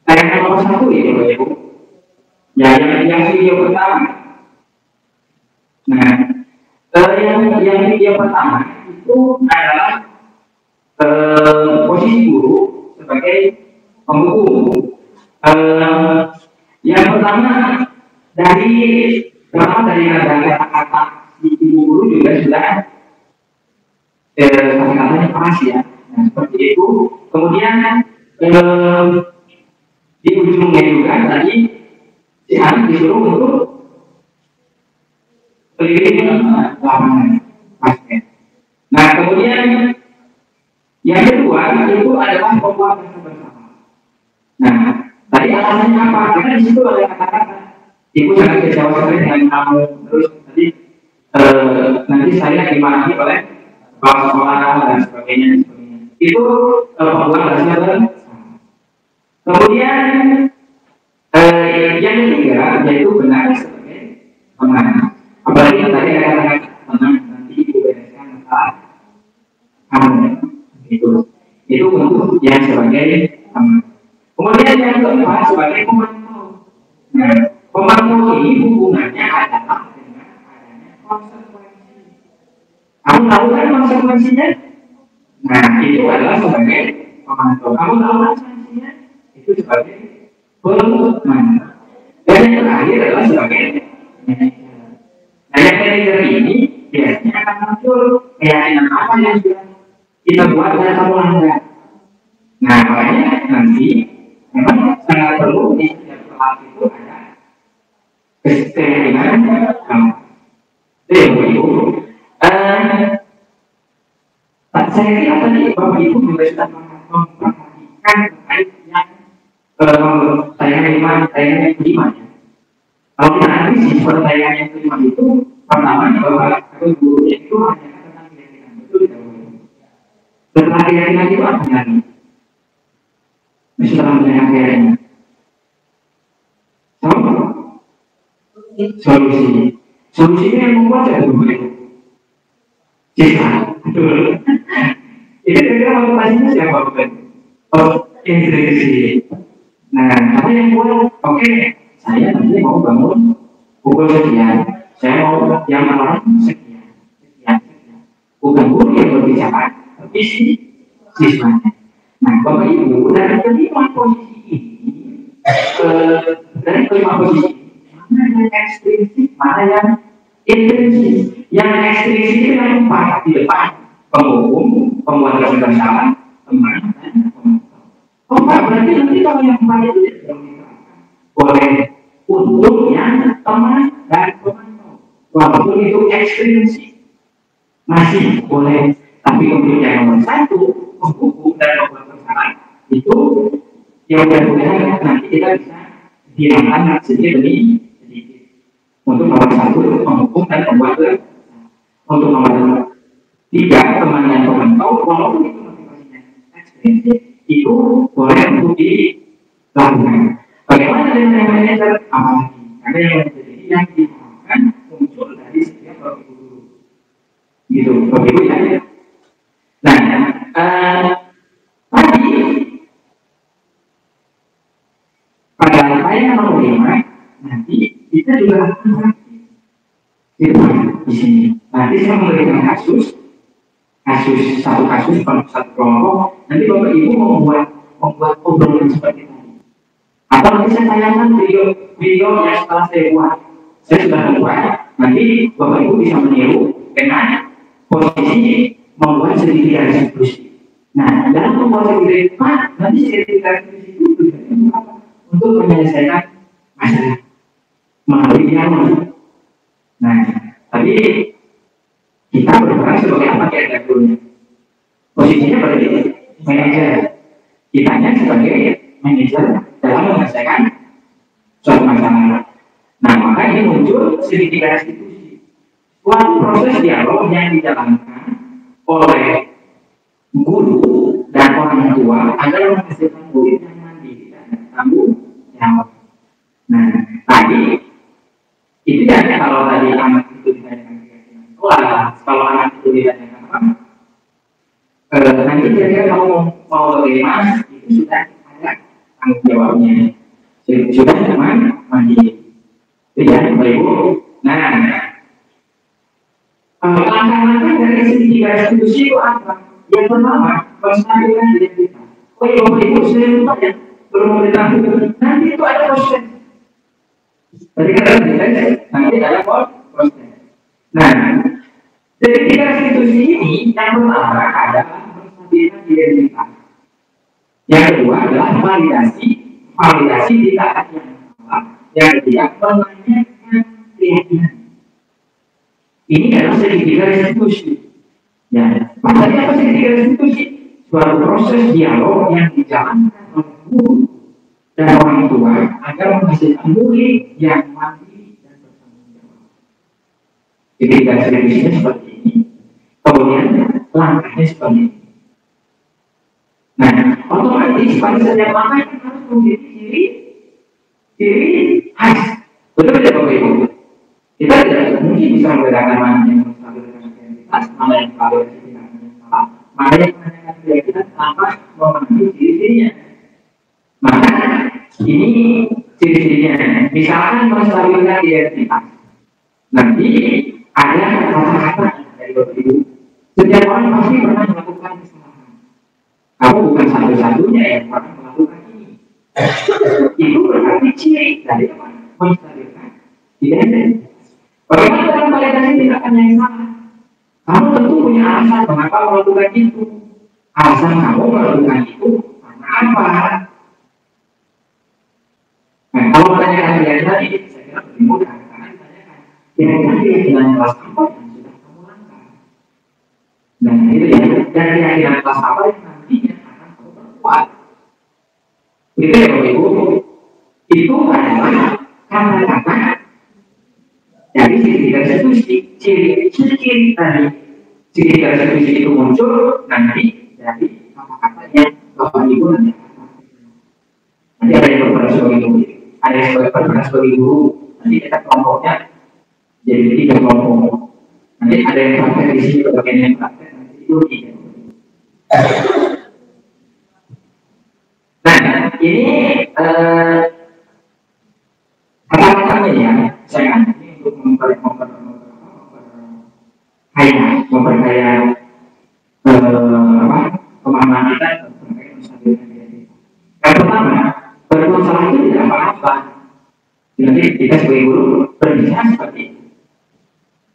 satu ya Bapak Ibu. Ya, yang video pertama. Nah, yang video pertama itu adalah posisi guru sebagai penghukum. Yang pertama dari kata-kata ibu guru juga sudah kata-katanya keras ya. Nah, seperti itu. Kemudian di ujungnya juga tadi si anak disuruh untuk keliling lapangan basket. Nah, kemudian yang kedua itu adalah pembuat bersama. Nah, tadi alasannya apa? Karena di situ ada kata-kata ibu sangat kecewa sekali dengan kamu, terus tadi nanti saya dimarahi oleh kepala sekolah dan sebagainya. Itu pembuat bersama. Kemudian yang ketiga yaitu benar sebagai teman. Apalagi tadi kata-kata teman nanti ibu bereskan masalah kamu. Itu untuk yang sebagai teman. Kemudian yang keempat sebagai pemantau. Nah, pemantau ini hubungannya adalah dengan adanya konsekuensi. Kamu tahu kan konsekuensinya? Nah, itu adalah sebagai pemantau. Kamu tahu konsekuensinya? Itu sebagai pemantau. Dan yang terakhir adalah sebagai manajer. Nah, yang manajer ini biasanya akan muncul keyakinan apa yang sudah kita buat dan kamu langgar. Nah, makanya nanti memang sangat perlu di setiap kelas itu ada keyakinan kamu. Itu yang Ibu. Saya kira tadi Bapak Ibu juga sudah memperhatikan terkait yang tayangan yang kelima. Kalau kita analisis pertanyaan yang kelima itu pertama bahwa guru itu hanya tentang keyakinan, betul tidak? Setelah keyakinan itu apa lagi? Setelah mendengar keyakinan, solusinya yang membuat saya berbeda. Cita, betul. Itu kira motivasinya siapa? Oh, instruksi. Nah, apa yang buat? Oke, saya nanti mau bangun pukul sekian, saya mau yang malam sekian. Bukan guru yang berbicara, tapi siswanya. Nah, Bapak Ibu, dari kelima posisi ini, dari kelima posisi mana yang ekstrinsik, mana yang intrinsik. Yang ekstrinsik itu yang empat di depan: penghukum, pembuat kebenaran, teman, dan pemantau. Oh, Pak, berarti nanti kalau yang empat itu tidak boleh untuk yang teman dan pemantau. Walaupun itu ekstrinsik masih boleh, tapi untuk yang nomor satu, penghukum dan pembuat kebenaran itu yang mudah-mudahan nanti kita bisa hilangkan sedikit demi sedikit. Untuk nomor satu penghukum dan pembuat kebenaran. Untuk nomor tiga teman dan pemantau, walaupun itu motivasinya ekstrinsik, itu boleh untuk dilakukan. Bagaimana dengan yang manajer? Apalagi karena yang manajer ini yang diharapkan muncul dari setiap Bapak Ibu guru. Gitu, Bapak Ibu ya. Nah, tadi pada saya nomor 5, nanti kita juga akan di sini. Nanti saya memberikan kasus satu kasus satu kelompok. Nanti Bapak Ibu membuat obrolan seperti tadi. Atau nanti saya tayangkan video yang setelah saya buat. Saya sudah membuat. Nanti Bapak Ibu bisa meniru dengan posisi membuat segitiga restitusi. Nah, dalam membuat segitiga nanti segitiga restitusi itu tujuannya untuk menyelesaikan masalah melalui dialog. Nah, tadi kita berperan sebagai apa kira-kira dulunya? Posisinya berarti manajer. Kitanya sebagai manajer dalam menyelesaikan suatu masalah. Nah, maka ini muncul segitiga restitusi. Suatu proses dialog yang dijalankan oleh guru dan orang tua agar menghasilkan murid yang mandiri dan tanggung jawab. Nah, tadi itu kan kalau tadi anak itu ditanyakan keyakinan sekolah, kalau anak itu ditanyakan apa? Nanti kira-kira mau bagaimana? Itu sudah ada tanggung jawabnya. Sudah teman mandiri. Itu ya, Bapak Ibu. Nah, langkah-langkah dari segitiga restitusi itu apa? Yang pertama, menstabilkan identitas. Oh iya, Bapak Ibu, saya lupa ya, belum memberitahu. Nanti itu ada proses. Tadi kata nanti ada proses. Nah, dari tiga restitusi ini, yang pertama adalah menstabilkan identitas. Yang kedua adalah validasi di tahap yang salah. Yang ketiga, menanyakan keyakinan. Ini adalah segitiga restitusi. Ya, maksudnya apa segitiga restitusi? Suatu proses dialog yang dijalankan oleh guru dan orang tua agar menghasilkan murid yang mandiri dan bertanggung jawab. Segitiga restitusinya seperti ini. Kemudian langkahnya seperti ini. Nah, otomatis pada setiap langkah kita harus memiliki ciri khas. Betul tidak Bapak Ibu? Kita tidak mungkin bisa membedakan mana yang menstabilkan identitas, mana yang validasi tidak salah, mana yang menanyakan keyakinan tanpa memahami ciri-cirinya. Maka ini ciri-cirinya. Misalkan menstabilkan identitas, nanti ada kata-kata dari Bapak Ibu. Setiap orang pasti pernah melakukan kesalahan. Kamu bukan satu-satunya yang pernah melakukan ini. Itu berarti ciri dari apa? Menstabilkan identitas. Bagaimana dalam validasi tindakan yang salah? Kamu tentu punya alasan mengapa melakukan itu. Alasan kamu melakukan itu karena apa? Nah, kalau menanyakan keyakinan ini, saya kira lebih mudah karena ditanyakan kira-kira keyakinan kelas apa yang sudah kamu langgar. Nah, itu ya. Dan keyakinan kelas apa yang nantinya akan kamu perkuat. Itu ya Bapak Ibu. Itu adalah kata-kata dari segitiga restitusi. Ciri tadi segitiga restitusi itu muncul nanti dari kata-kata yang Bapak Ibu nanti ada yang berperan sebagai guru, ada yang berperan sebagai guru. Nanti kita kelompoknya jadi 3 kelompok. Nanti ada yang praktek di sini, bagian yang praktek nanti itu 3. kita sebagai guru berbicara seperti itu.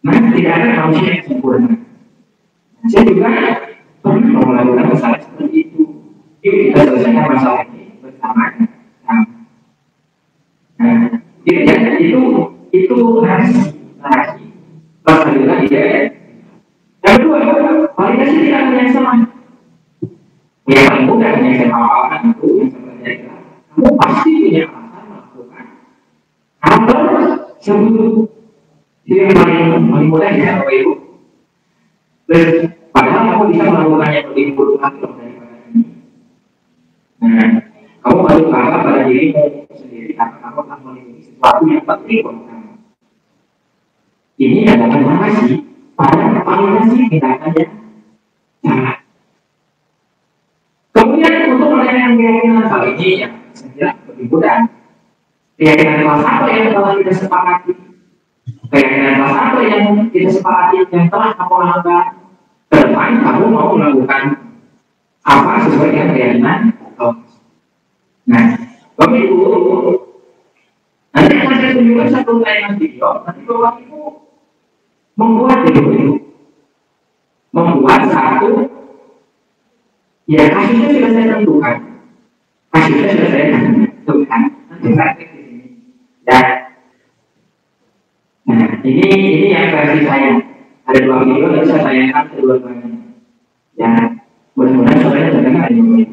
Nah, tidak ada manusia yang sempurna. Saya juga pernah melakukan kesalahan seperti itu. Yuk kita selesaikan masalah ini bersama. Nah, itu narasi. Alhamdulillah ya. Yang kedua, validasi tidak hanya sama. Yang paling mudah yang saya maafkan itu yang sebenarnya kamu pasti punya alasan melakukan hal sebelum itu yang paling mudah ya Bapak Ibu. Padahal kamu bisa melakukannya lebih buruk lagi daripada ini. Nah, kamu baru bangga pada dirimu sendiri karena kamu telah melindungi sesuatu yang penting buat kamu. Ini adalah narasi pada validasi tindakannya salah. Kemudian untuk melayani keyakinan hal ini yang saya kira lebih mudah. Keyakinan kelas apa yang telah kita sepakati? Keyakinan kelas apa yang kita sepakati yang telah kamu lakukan? Ke depan kamu mau melakukan apa sesuai dengan keyakinan atau? Nah, Bapak Ibu, nanti akan saya tunjukkan satu tayangan video. Nanti Bapak Ibu membuat video itu, membuat satu. Ya, kasusnya sudah saya tentukan. Kasusnya sudah saya tentukan. Nanti praktik di sini. Ya. Nah, ini yang versi saya. Ada 2 video yang saya tayangkan kedua-duanya. Ya, mudah-mudahan saudara terdengar ini.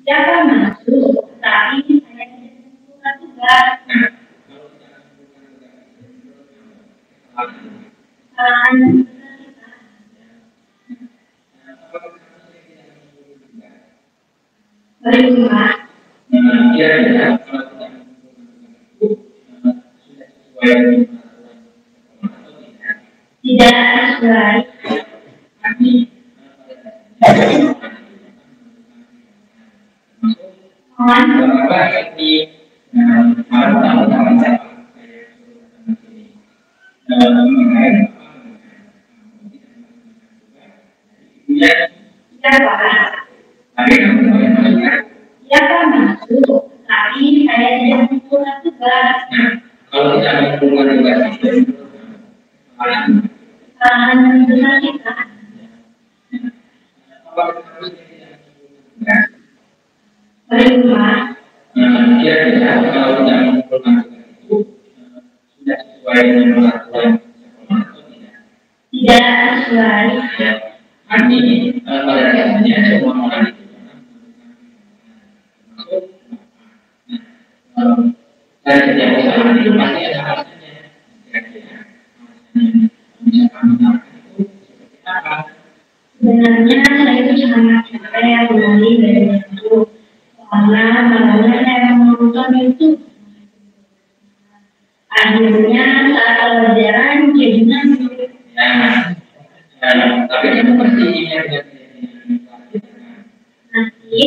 Jangan masuk, tapi saya tidak melakukan tugas. Berjumlah. Tidak sesuai. Ya kan masuk, tapi saya tidak melakukan tugas. Kalau tidak melakukan tugas itu, Benar kita. Berjumlah. kira-kira kalau tidak melakukan tugas itu sudah sesuai dengan peraturan sekolah atau tidak? Tidak sesuai. Arti pada dasarnya semua orang itu dan setiap usaha itu pasti ada alasannya. Kira-kira alasannya itu seperti apa? Sebenarnya saya itu sangat capek kembali dari itu karena bagaimana saya menonton itu akhirnya saat pelajaran jadinya Tapi kamu pasti ingin nanti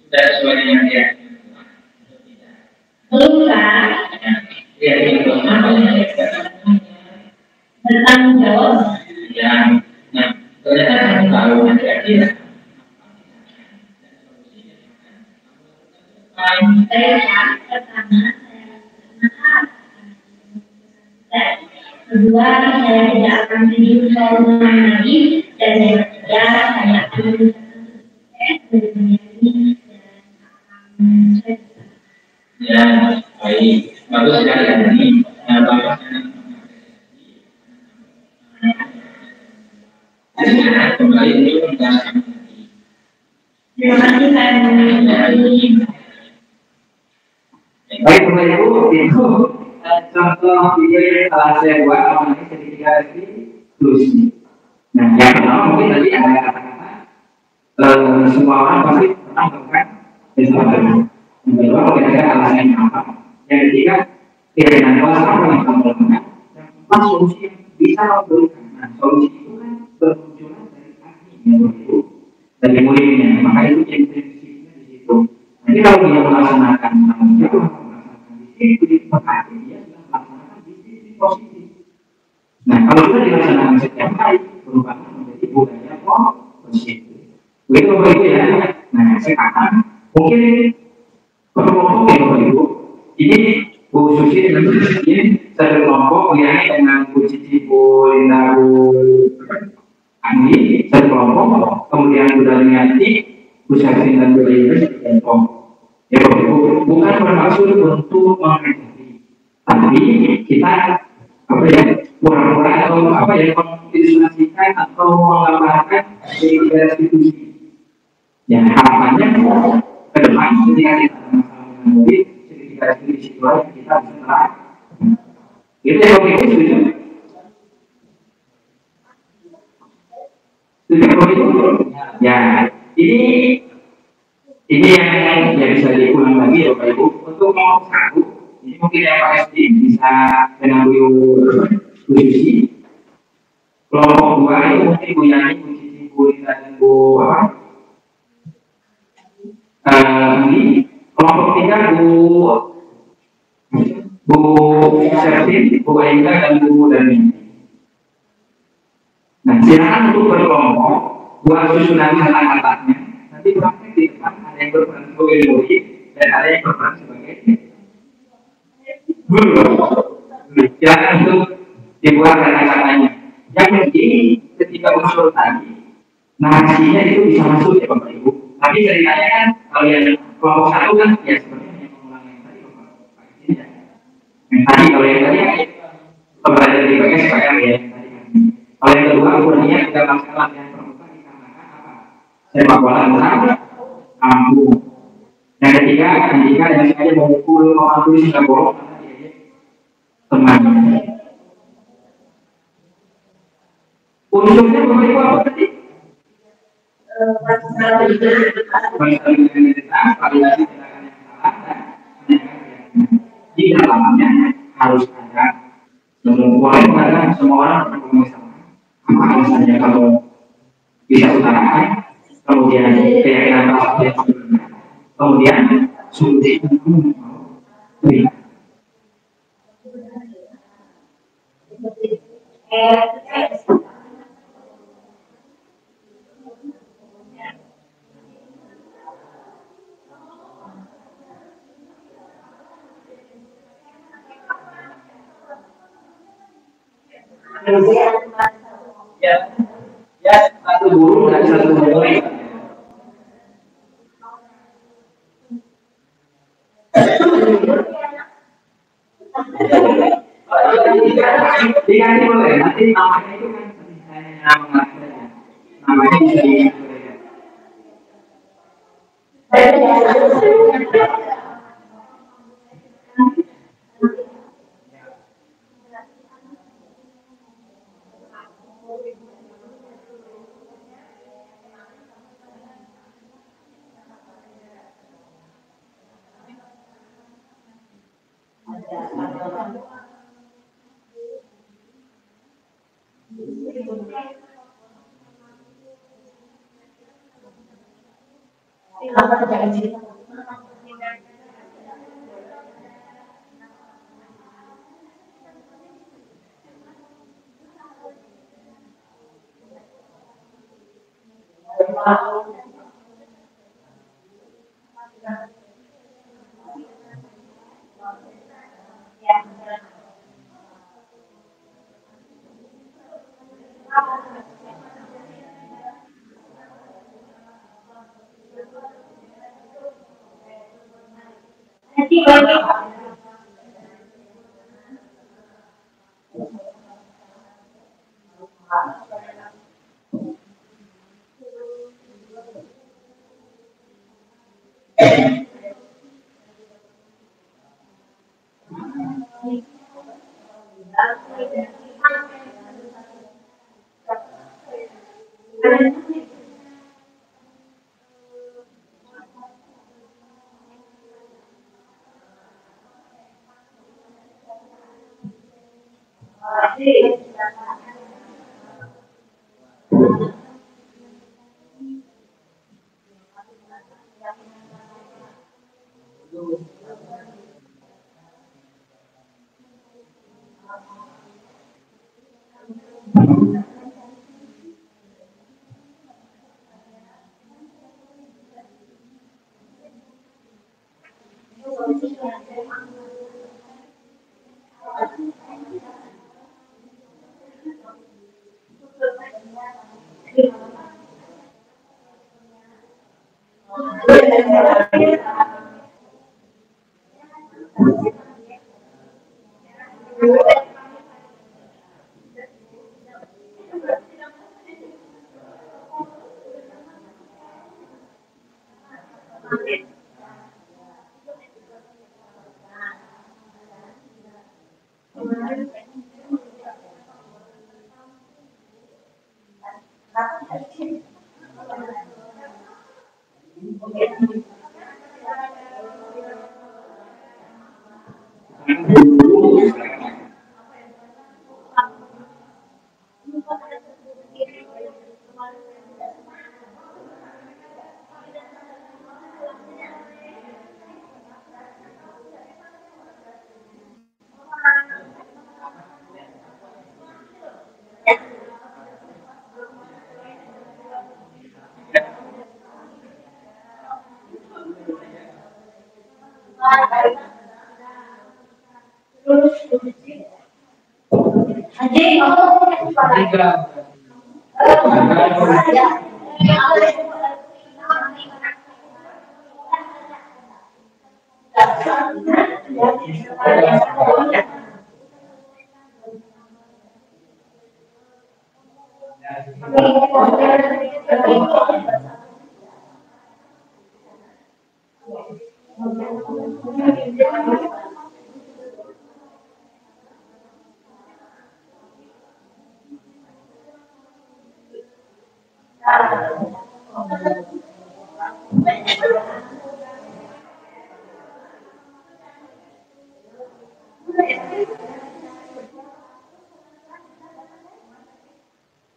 sudah sesuai dengan dia. belum kan bertanggung jawab. Nah, ternyata kamu tahu kira-kira Saya pertama kedua saya tidak akan tidur selalu lagi dan yang ketiga saya akan ya baik bagus sekali ini kembali dulu terima kasih saya mengucapkan. baik Bapak Ibu itu contoh video yang telah saya buat namanya sedikit lagi terus. Nah yang pertama mungkin tadi ada kata-kata semua orang pasti pernah melakukan sesuatu. Yang kedua kira-kira alasannya apa? Yang ketiga kira-kira kelas apa yang kamu lakukan? Yang keempat solusi yang bisa kamu berikan. Nah solusi itu kan bermunculan dari ahli yang Bapak Ibu dari muridnya. Maka itu jadi prinsipnya di Jadi kalau dia melaksanakan tanggung jawab, melaksanakan disiplin, berarti dia sudah melaksanakan disiplin positif. Nah, kalau sudah dilaksanakan setiap hari, merupakan menjadi budaya positif. Begitu Bapak Ibu ya. Nah, sekarang mungkin kelompok ya Bapak Ibu. Ini Bu Susi dan Bu Susi satu kelompok yang dengan Bu Cici, Bu Linda, Bu Andi satu kelompok, kemudian Bu Daniati, Bu Syafrin dan Bu Linda satu kelompok. Ya Bapak Ibu, bukan bermaksud untuk mengkritik, tapi kita apa ya pura-pura atau apa ya mengilustrasikan atau menggambarkan dari institusi. Ya harapannya ke depan ketika kita masalah murid, ketika di situasi kita bisa terang. Itu ya Bapak Ibu setuju? Setuju Bapak Ibu? Ya ini yang bisa diulang lagi ya Bapak Ibu untuk kelompok satu. Ini mungkin yang Pak SD bisa dengan Bu Susi. Kelompok dua ini mungkin Bu Yani, Bu Cici, Bu Rita dan Bu Andi. Kelompok tiga Bu Syafrin, Bu Aida dan Bu Dani. Nah, silakan untuk berkelompok buat susunan kata-katanya. Nanti praktek di depan ada yang berperan sebagai murid dan ada yang berperan sebagai guru. Silakan untuk dibuat kata-katanya. Yang penting ketika usul tadi, narasinya itu bisa masuk ya Bapak Ibu. Tapi ceritanya kan kalau yang kelompok satu kan ya seperti yang mengulang yang tadi Bapak Ibu. Yang tadi kalau yang tadi kan pembelajaran dipakai supaya yang tadi kan. Kalau yang kedua umurnya juga masalah yang permukaan dikarenakan apa? Sepak bola murah, ampuh. Yang ketiga, ketika yang sengaja memukul, mengambil sehingga bolong teman. Unsurnya Bapak Ibu apa tadi? Identitas, validasi tindakan yang salah dan di dalamnya harus ada semua orang berkomunikasi sama. Apa misalnya kalau bisa utarakan, kemudian keyakinan yang kemudian solusi ya satu guru dan satu murid. Diganti boleh, nanti namanya itu kan namanya bisa diganti.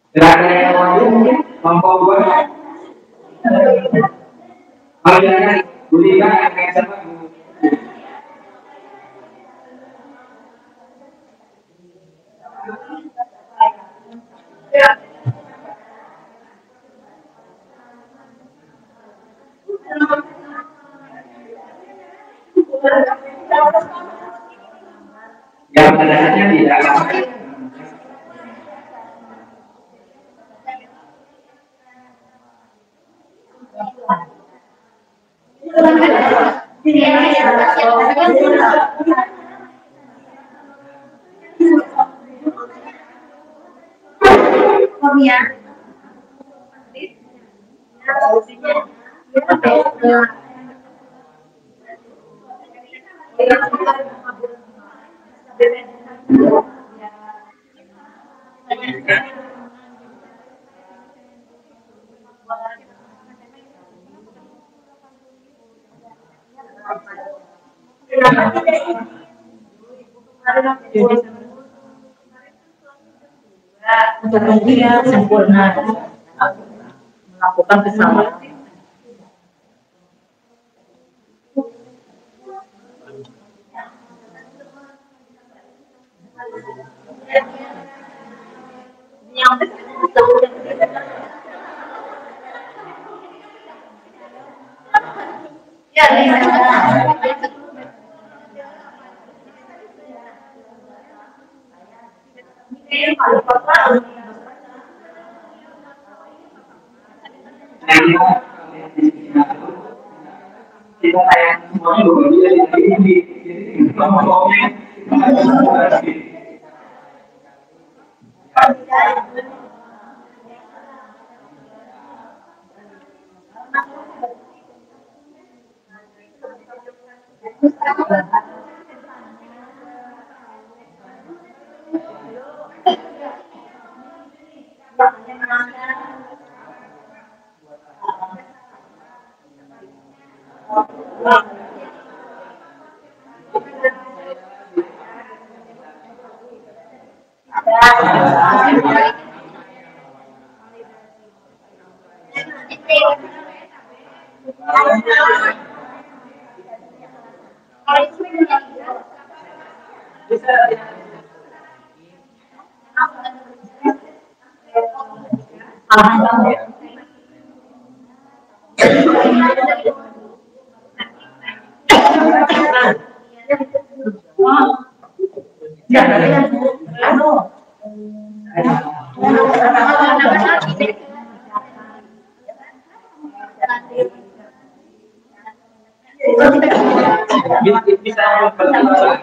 Silakan yang mau mungkin kelompok dua. Silakan Bu Lina yang sama. Yang pada dasarnya tidak apa-apa. Untuk dia sempurna melakukan kesalahan. Kita sayang semuanya berbeda di kelompoknya. Bisa bertambah.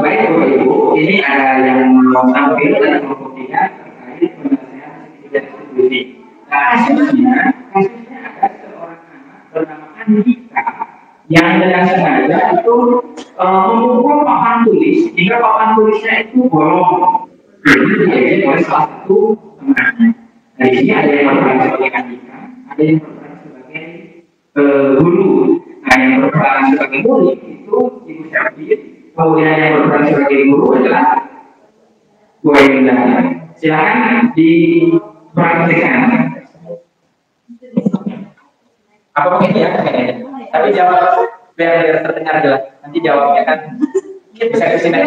Baik Bapak Ibu, ini ada yang mau tampil dan membuktikan terkait penyelesaian distribusi. Kasusnya ada seorang anak bernama Andika yang dengan sengaja itu memukul papan tulis hingga papan tulisnya itu bolong. Jadi oleh salah satu temannya. Nah, di sini ada yang berperan sebagai Andika, ada yang berperan sebagai guru. Nah, yang berperan sebagai murid itu Ibu Syafir. Kemudian yang berperan sebagai guru adalah Bu Ainda. Silakan dipraktikkan. Apa begini ya? Tapi jawab biar terdengar jelas. Nanti jawabnya kan bisa ke sini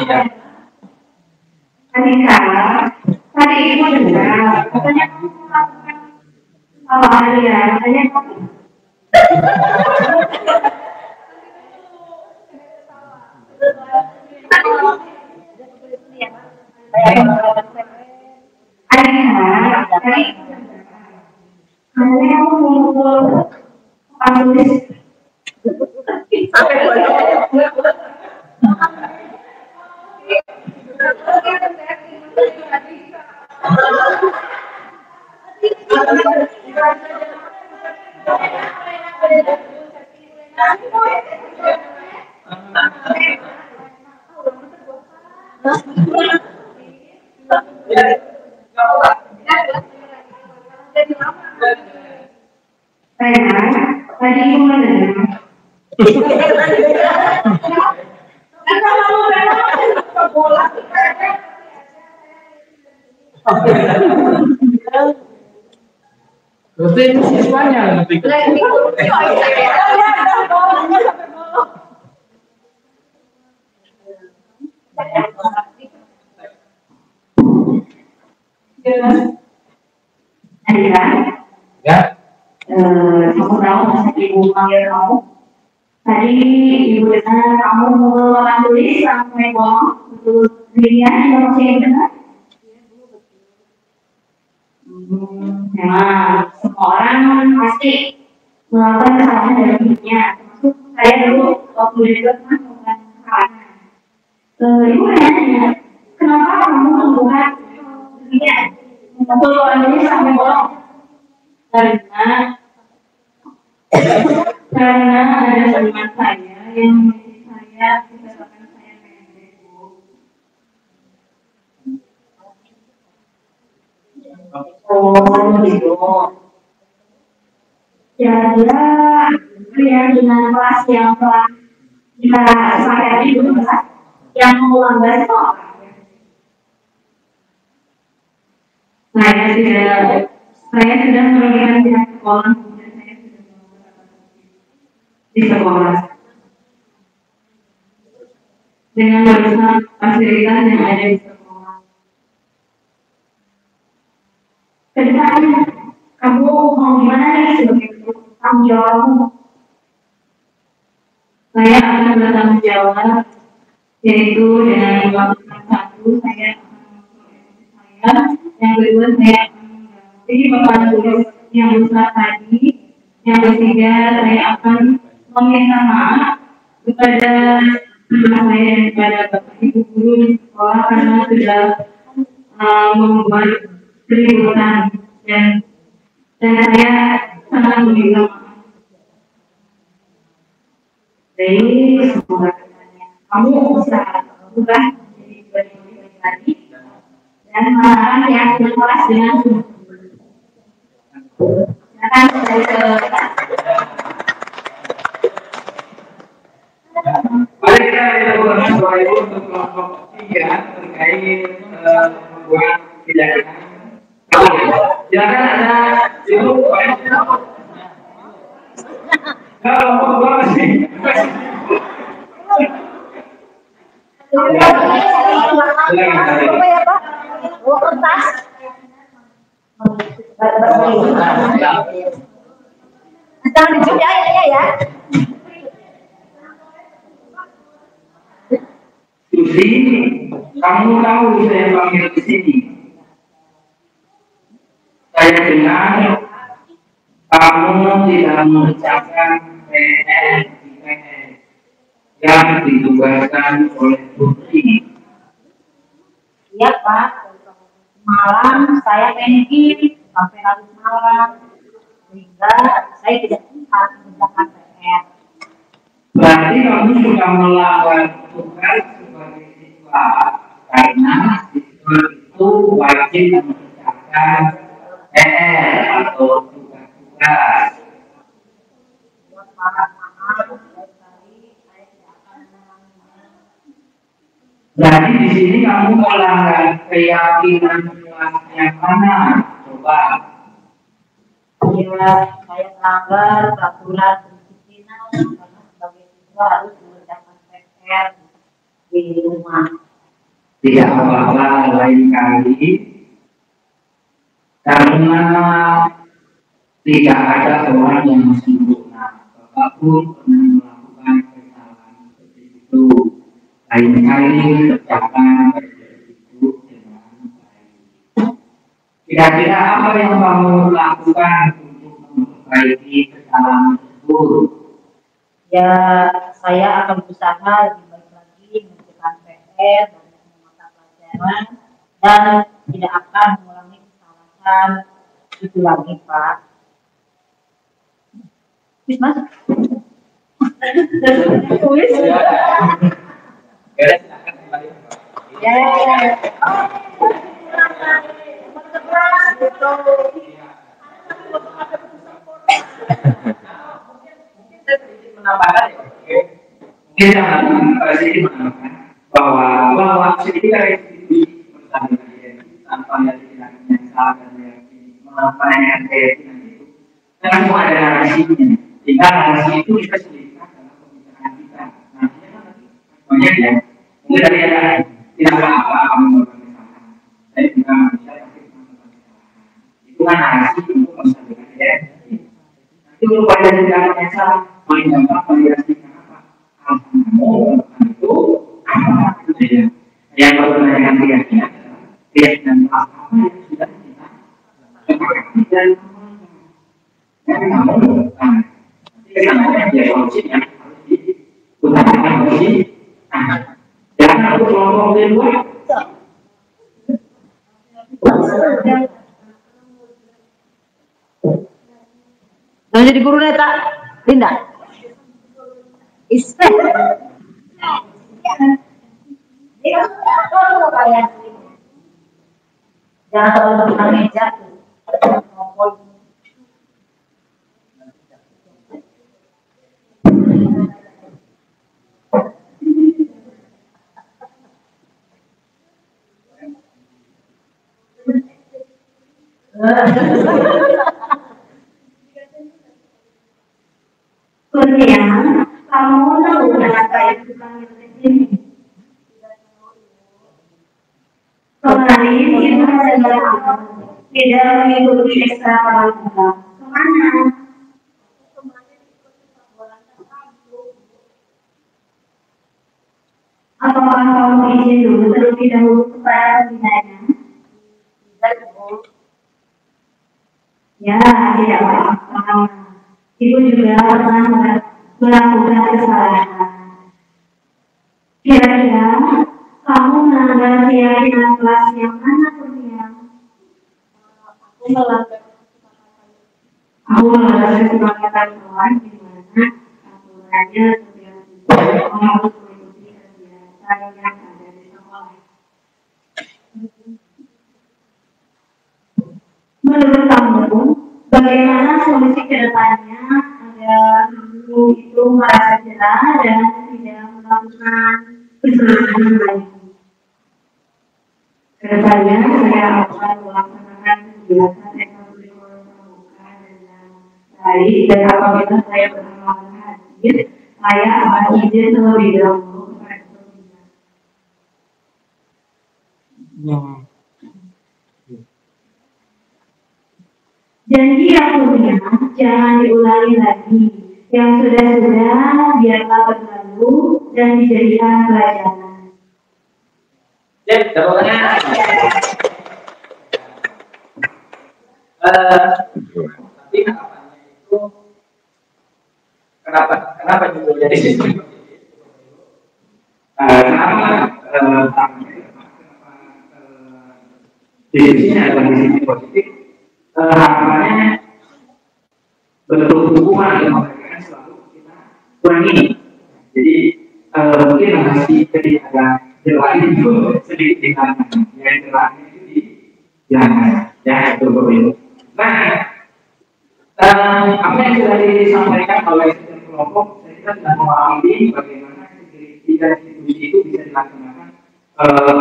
ya. Andika, tadi ibu dengar katanya kamu melakukan kesalahan ya, katanya kamu Saya tadi mendengar Berarti ini siswanya lebih ke Andika, ya. kamu tahu masa ibu panggil kamu? Tadi ibu dengar kamu mengeluarkan tulis sampai bohong untuk dirinya informasi yang benar. Memang semua orang pasti melakukan kesalahan dalam hidupnya, termasuk saya dulu waktu di kan melakukan kesalahan. Ibu nanya, kenapa kamu membuat dirinya mengeluarkan tulis sampai bohong? Karena ada teman saya yang menjadi saya dikatakan saya pendek, Bu. Oh gitu. Kira-kira dengan kelas yang telah kita sepakati dulu, yang melanggar itu apa? Saya sudah merugikan pihak sekolah. Di sekolah dengan merusak fasilitas yang ada di sekolah. Kedepannya kamu mau gimana nih sebagai tanggung jawabmu? Saya akan bertanggung jawab, yaitu dengan melakukan satu, saya akan mengevaluasi saya, yang kedua saya akan mengganti papan tulis yang besar tadi, yang ketiga saya akan meminta maaf kepada teman saya dan kepada bapak ibu guru di sekolah karena sudah membuat keributan dan saya sangat meminta maaf. Jadi semoga kamu bisa berubah menjadi lebih lagi dan melarang yang keras dengan sungguh-sungguh. Silakan saya Mari kita lakukan Bapak Ibu untuk kelompok 3 terkait membuat tindakan. Silakan ada Ibu. Kelompok 2 masih. Susi, kamu tahu saya panggil ke sini. Saya dengar kamu tidak mengerjakan PR di PS yang ditugaskan oleh Putri. Iya Pak, malam saya main game sampai larut malam sehingga saya tidak sempat mengerjakan PR. Berarti kamu sudah melanggar tugas sebagai siswa karena siswa itu wajib mengerjakan PR atau tugas-tugas. Berarti di sini kamu melanggar keyakinan yang mana? Coba. Ya, saya melanggar peraturan kedisiplinan karena sebagai siswa harus mengerjakan PR di rumah. Tidak apa-apa, lain kali karena tidak ada orang yang sempurna. Bapak pun pernah melakukan kesalahan seperti itu. Lain kali kerjakan itu dengan baik. Kira-kira apa yang kamu lakukan untuk memperbaiki kesalahan tersebut? Ya, saya akan berusaha lebih baik lagi mengerjakan PR dan mata pelajaran dan tidak akan mengulangi kesalahan itu lagi, Pak. Wis Mas. Wis. Beres, silakan kembali. Menambahkan ya, kita sedikit menambahkan bahwa sedikit restitusi pertandingan tanpa dari tindakan yang salah dan menanyakan keyakinan itu kan semua ada narasinya, sehingga narasi itu kita selipkan dalam pembicaraan kita. Nantinya kan banyak ya, mungkin tadi ada tidak apa-apa kamu melakukan kesalahan, saya juga manusia pasti melakukan kesalahan. Itu kan narasi untuk pertandingan ya. Itu pada tindakan yang salah, paling gampang menjelaskan apa? Itu apa itu saja. Yang perlu menanyakan keyakinan apa yang sudah kita sepakati dan kamu kesananya dia solusi yang harus diutamakan solusi. Jangan aku kelompok kedua. Yang jadi guru neta, Linda. Ismet. Jangan terlalu depan meja. Kurnia, kamu tahu kenapa itu kami begini? Kemarin kita sedang tidak mengikuti ekstra pramuka. Kemana? Apakah kamu izin dulu terlebih dahulu kepada pembinanya? Ya, tidak apa-apa. Ibu juga pernah melakukan kesalahan. Kira-kira kamu melanggar keyakinan kelas yang mana, Kurnia? Aku melanggar kesepakatan kawan di mana aturannya setiap harus mengikuti kegiatan yang ada di sekolah. Menurut kamu, bagaimana solusi ke depannya agar guru itu merasa jerah dan tidak melakukan kesalahan lagi? Kedepannya saya akan melaksanakan kegiatan ekstrakurikuler pramuka dengan baik, dan apabila saya berhalangan hadir, saya akan izin terlebih dahulu kepada pembina. Janji yang mulia, jangan diulangi lagi. Yang sudah-sudah biarlah berlalu dan dijadikan pelajaran. Ya, jawabannya. Tapi harapannya itu kenapa juga jadi sistem? Di sini ada sisi positif. Harapannya bentuk hubungan yang mereka selalu kita kurangi. Jadi mungkin masih jadi agak jelas itu sedikit dihilangkan. Yang jelasnya itu dihilangkan. Ya, itu berbeda. Nah, apa yang sudah disampaikan oleh setiap kelompok, saya kira sudah memahami bagaimana tiga institusi itu bisa dilaksanakan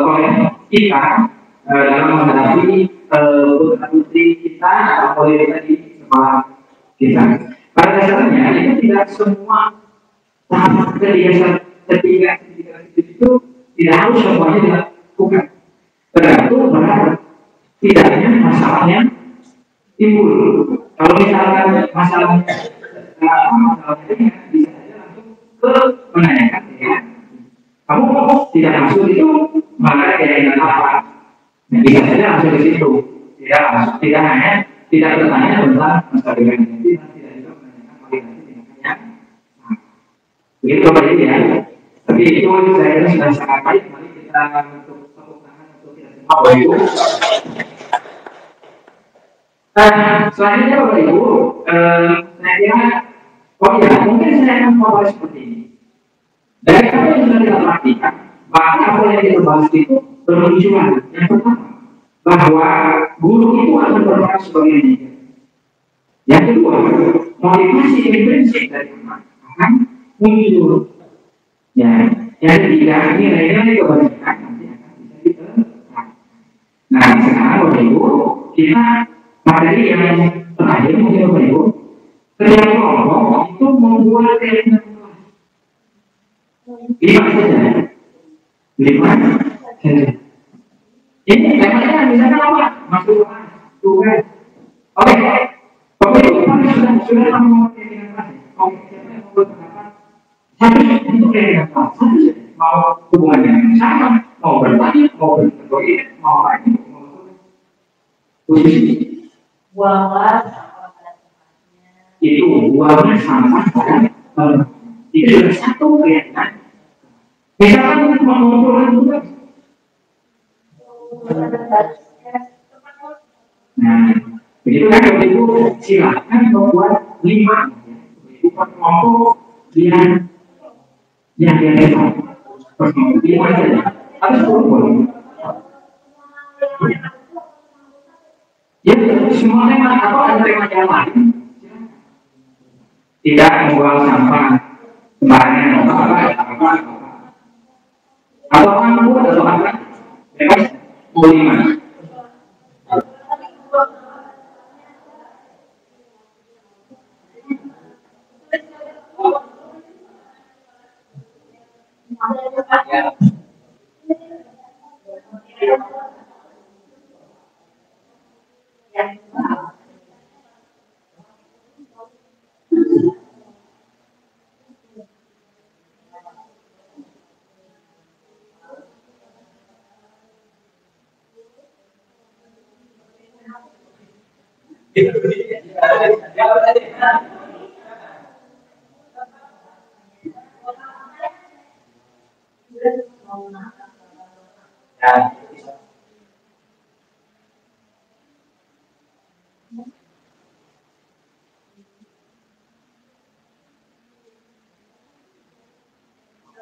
oleh kita dalam menghadapi putra-putri kita atau kita di sekolah kita. Pada dasarnya itu tidak semua tahap ketiga itu tidak harus semuanya dilakukan. Tergantung pada tidaknya masalahnya timbul. Kalau misalkan masalahnya ringan, bisa saja langsung ke menanyakan ya, kamu tidak masuk itu maka keinginan apa? Nah, bisa saja langsung ke situ. Tidak hanya tidak bertanya tentang masalah dengan ini, tidak juga menanyakan koordinasi tindakannya. Nah, begitu Bapak Ibu ya. Tapi itu saya kira sudah sangat baik. Mari kita untuk tepuk tangan untuk kita semua Bapak Ibu. Selanjutnya Bapak Ibu, saya kira, oh ya, mungkin saya akan membawa seperti ini. Dari apa yang sudah kita perhatikan, Maka apa yang kita bahas itu bermunculan. Yang pertama, bahwa guru itu akan berperan sebagai leader. Yang kedua, motivasi intrinsik dari anak akan muncul. Ya, yang ketiga, nilai-nilai kebajikan nanti akan bisa diterapkan. Nah, sekarang Bapak Ibu, kita materi yang terakhir mungkin Bapak Ibu, kerja kelompok itu membuat keinginan kelas. 5 saja. 5 saja. Ini temanya misalkan apa? Masuk kelas, tugas. Oke, Bapak Ibu sudah kamu mengerti keinginan kelas. Oke, siapa yang membuat pendapat? Satu itu keinginan kelas. Satu mau hubungannya yang sama, mau bertanya, mau berkoordinasi, mau lagi, mau posisi. Buanglah Itu buangnya sampah pada itu sudah satu keyakinan. Misalkan mengumpulkan tugas. Nah, begitu kan Bapak Ibu silakan membuat 5 itu kelompok yang biasa. 5 saja. Atau 10 boleh. Ya, semua tema atau ada tema yang lain. Tidak membuang sampah sembarangan apa. Atau kamu atau apa? Bebas mau 5.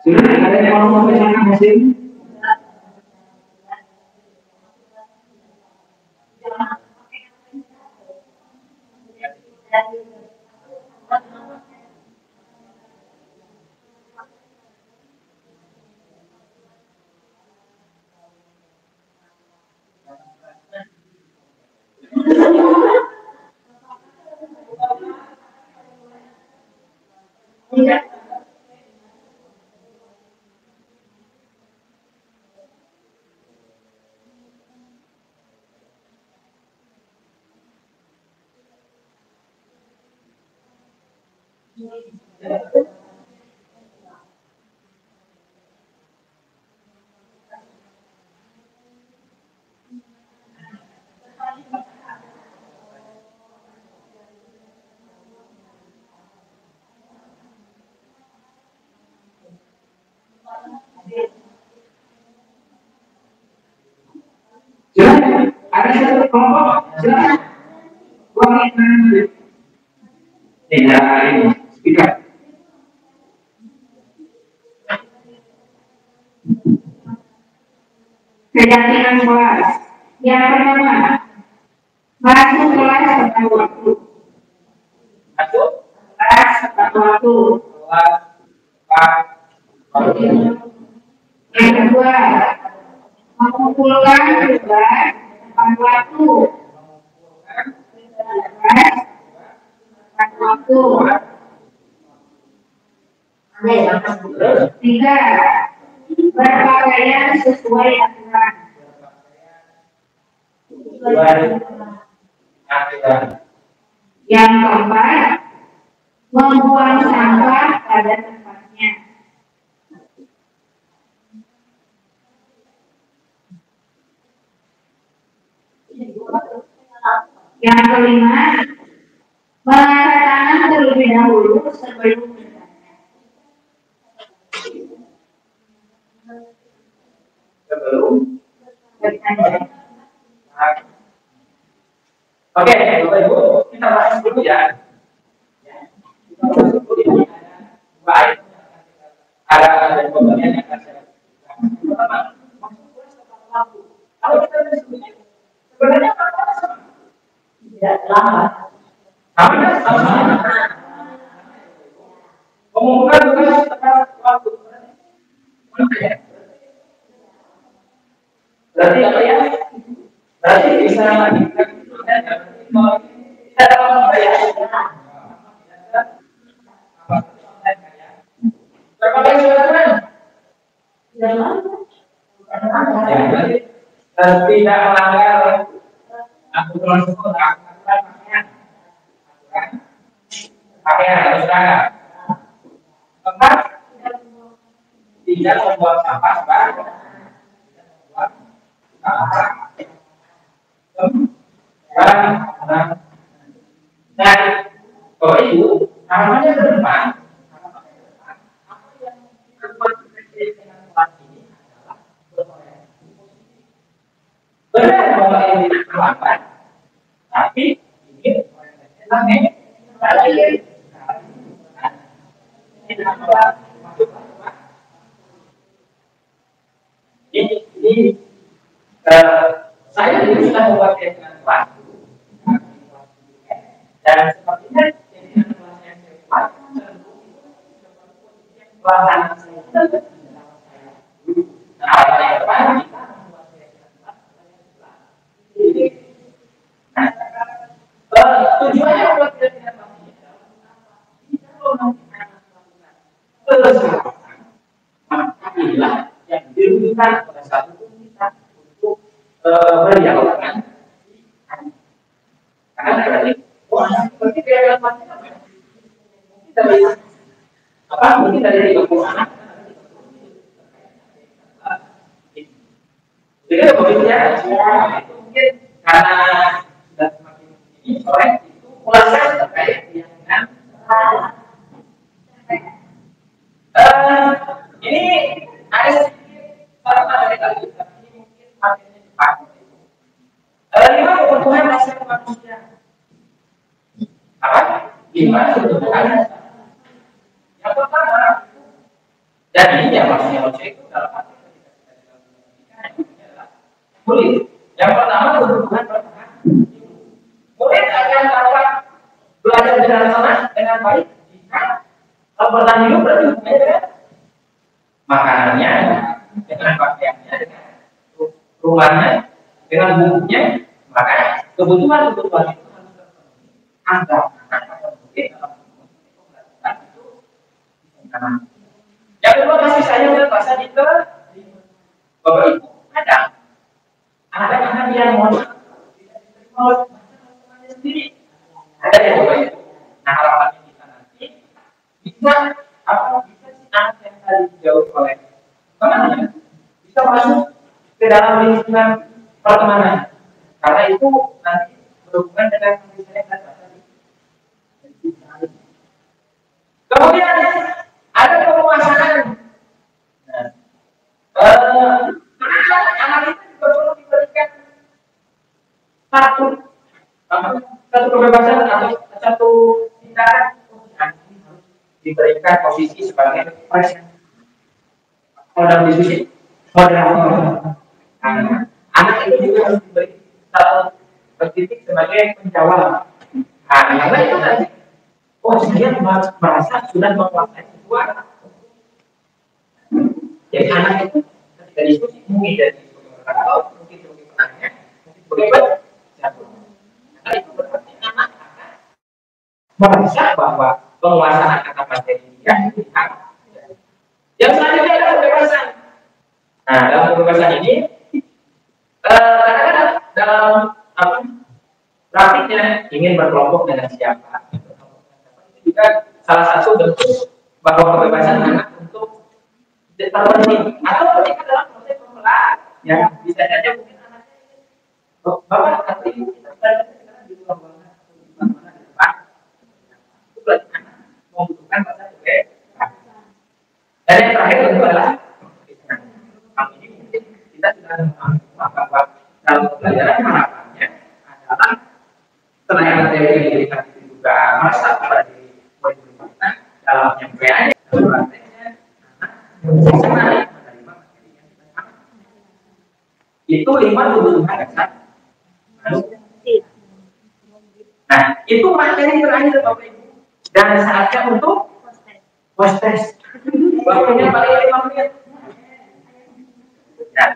Sudah ada yang mau membacakan hasil? Silakan. Ada satu kelompok. Silakan. Tidak ini. Speaker. Keyakinan kelas. Yang pertama, masuk kelas tepat waktu. Masuk kelas tepat waktu. Yang kedua, mengumpulkan tugas tepat waktu. Tepat waktu. 3. Berpakaian sesuai aturan. Yang keempat, membuang sampah pada tempatnya. Yang kelima, mengangkat tangan terlebih dahulu sebelum bertanya. Oke, Bapak Ibu, kita bahas dulu ya. Kita bahas dulu ini baik. Ada pembagian yang akan saya lakukan. Sama sama. Umumkan tugas tepat waktu. Berarti apa ya? Berarti bisa kita dapat membayar. Berapa surat? Tidak melanggar aturan sekolah, pakaian harus seragam. Keempat, tidak membuang sampah sembarangan. Dan Bapak Ibu, harapannya ke depan, benar bahwa ini terlambat, tapi ini saya dulu sudah membuat dengan waktu dan sepertinya dengan kelas yang cepat tujuannya buat dengan inilah yang dirugikan pada saat itu kita untuk berdialog dengan karena tadi seperti kayak mungkin dari 30 anak jadi begitu ya itu mungkin karena sudah semakin ini sore itu ulasan terkait dengan ini ada sedikit dari tadi tapi ini mungkin materinya cepat. 5 kebutuhan dasar manusia. Apa? 5 kebutuhan dasar. Yang pertama, dan ini yang manusia itu dalam arti kulit. Yang pertama kebutuhan bertahan. Murid akan dapat belajar dengan sana dengan baik jika bertahan hidup berarti dengan makanannya, dengan pakaiannya, dengan rumahnya, dengan bukunya, maka kebutuhan itu harus terpenuhi agar anak murid dalam pembelajaran itu. Yang kedua kasih sayang dan rasa diterima. Bapak Ibu ada anak-anak yang mohon tidak diterima oleh teman-temannya sendiri. Ada yang Bapak Ibu. Nah harapannya kita nanti bisa bisa si anak yang tadi dijauh oleh temannya bisa masuk ke dalam lingkungan pertemanan. Karena itu nanti berhubungan dengan misalnya dan tadi. Kemudian ada penguasaan. Anak itu juga perlu diberikan satu kebebasan atau satu tindakan harus diberikan posisi sebagai presiden. Kalau dalam diskusi moderator, anak itu juga harus diberi satu titik sebagai penjawab. Karena itu nanti, saya merasa sudah menguasai sebuah. Jadi anak itu ketika diskusi mungkin jadi atau mungkin sebagai penanya, mungkin sebagai penjawab. Nah itu berarti anak akan merasa bahwa penguasaan kata materi dia itu hak. Yang selanjutnya adalah kebebasan. Nah dalam kebebasan ini, kadang-kadang dalam praktiknya ingin berkelompok dengan siapa. Itu juga salah satu bentuk bahwa kebebasan anak untuk terpenting atau ketika dalam proses pembelajaran ya bisa saja mungkin anaknya bapak atau ibu kita belajar sekarang di luar ruangan atau di mana di depan itu berarti anak membutuhkan bahasa kebebasan. Dan yang terakhir tentu adalah ini mungkin kita sudah memahami bahwa dalam pembelajaran harapannya adalah selain materi yang diberikan itu juga merasa pada diri murid-murid kita dalam penyampaiannya dalam prakteknya anak menerima materi yang kita sampaikan. Itu 5 kebutuhan dasar manusia. Itu materi terakhir Bapak Ibu. Dan saatnya untuk post test. Waktunya paling 5 menit. Ya.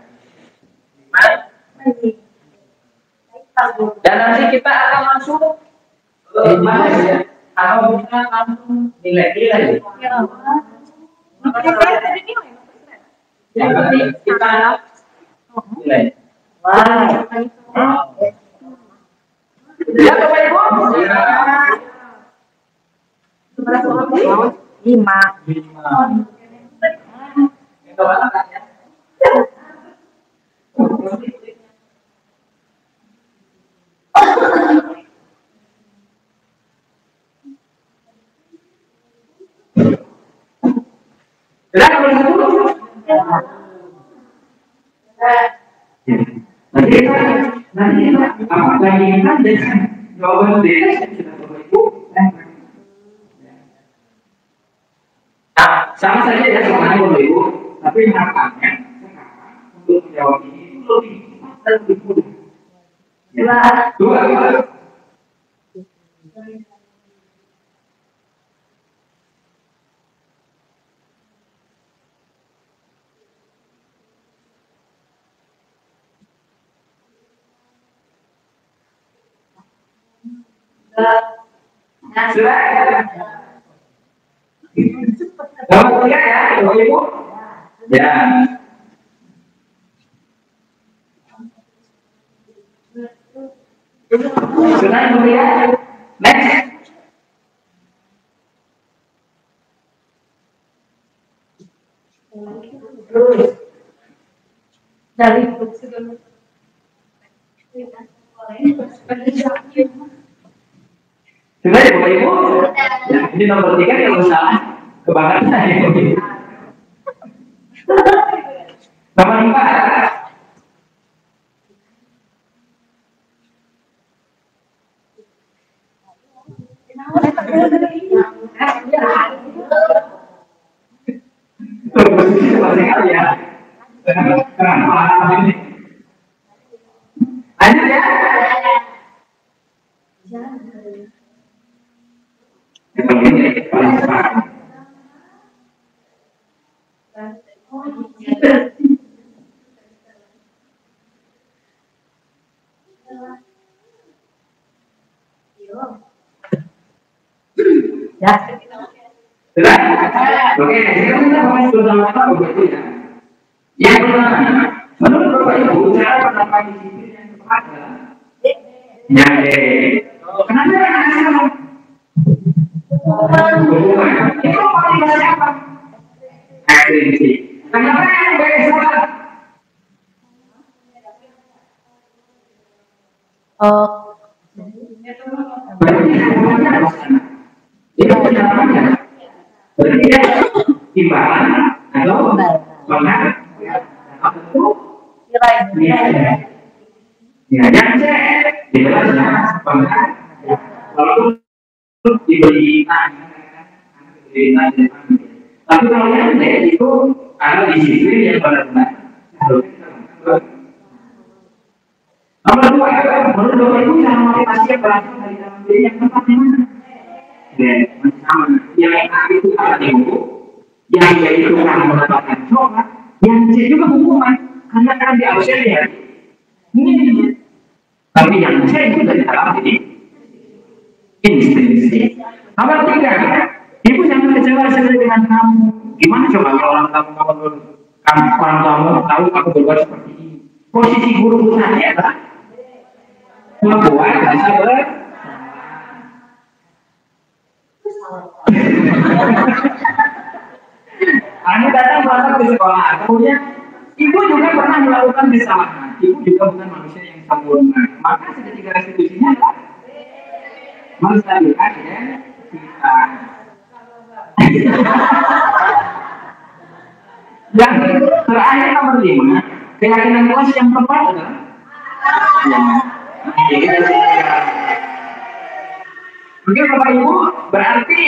5. Dan nanti kita akan masuk bahas ya, atau kita langsung nilai-nilai. Yang penting kita nilai. Ya Bapak Ibu. 5. Sudah nomor 10. Nanti kita apakah inginkan dengan jawaban DS kita Bapak Ibu. Nah, sama saja ya semuanya Bapak Ibu, tapi harapannya untuk menjawab ini itu lebih cepat dan lebih mudah. Dua. Sudah. Nomor 3 ya, Bapak Ibu. Ya. Sudah nomor 3. Next. Dari Sudah ya Bapak Ibu. Ya, ini nomor 3 kalau salah kebakaran ya Bapak Ibu. Nomor 4. Lanjut ya. ya. Sudah? Oke, sekarang kita bahas bersama-sama Bapak Ibu ya. Yang pertama, menurut Bapak Ibu, cara penerapan disiplin yang tepat adalah yang D. Kenapa yang ada sama? Hubungan. Itu paling banyak apa? Ekstrinsi. Kenapa yang B salah? Berarti hubungannya ada sana. Itu penerapannya. Berarti ya timbangan atau benar atau nilai. Ya, yang C jelasnya benar. Walaupun diberi tapi kalau yang D itu ada disiplin yang benar-benar. Nomor 2, menurut Bapak Ibu cara motivasi yang berasal dari dalam diri yang tepat di mana? Dan sama yang A itu apa Ibu? Yang B itu kan mendapatkan coba, yang C juga hukuman karena kan di absen ya. Ini. Tapi yang C itu dari dalam diri instinktif. Nomor 3, Ibu jangan kecewa sesuai dengan kamu. Gimana coba kalau orang kamu tahu aku berbuat seperti ini? Posisi guru saya adalah membuat rasa Anda datang berangkat ke sekolah, kemudian ibu juga pernah melakukan kesalahan. Ibu juga bukan manusia yang sempurna. Maka seketika restitusinya adalah menstabilkan ya kita. Yang terakhir nomor 5, keyakinan kelas yang tepat adalah Oke Bapak Ibu, berarti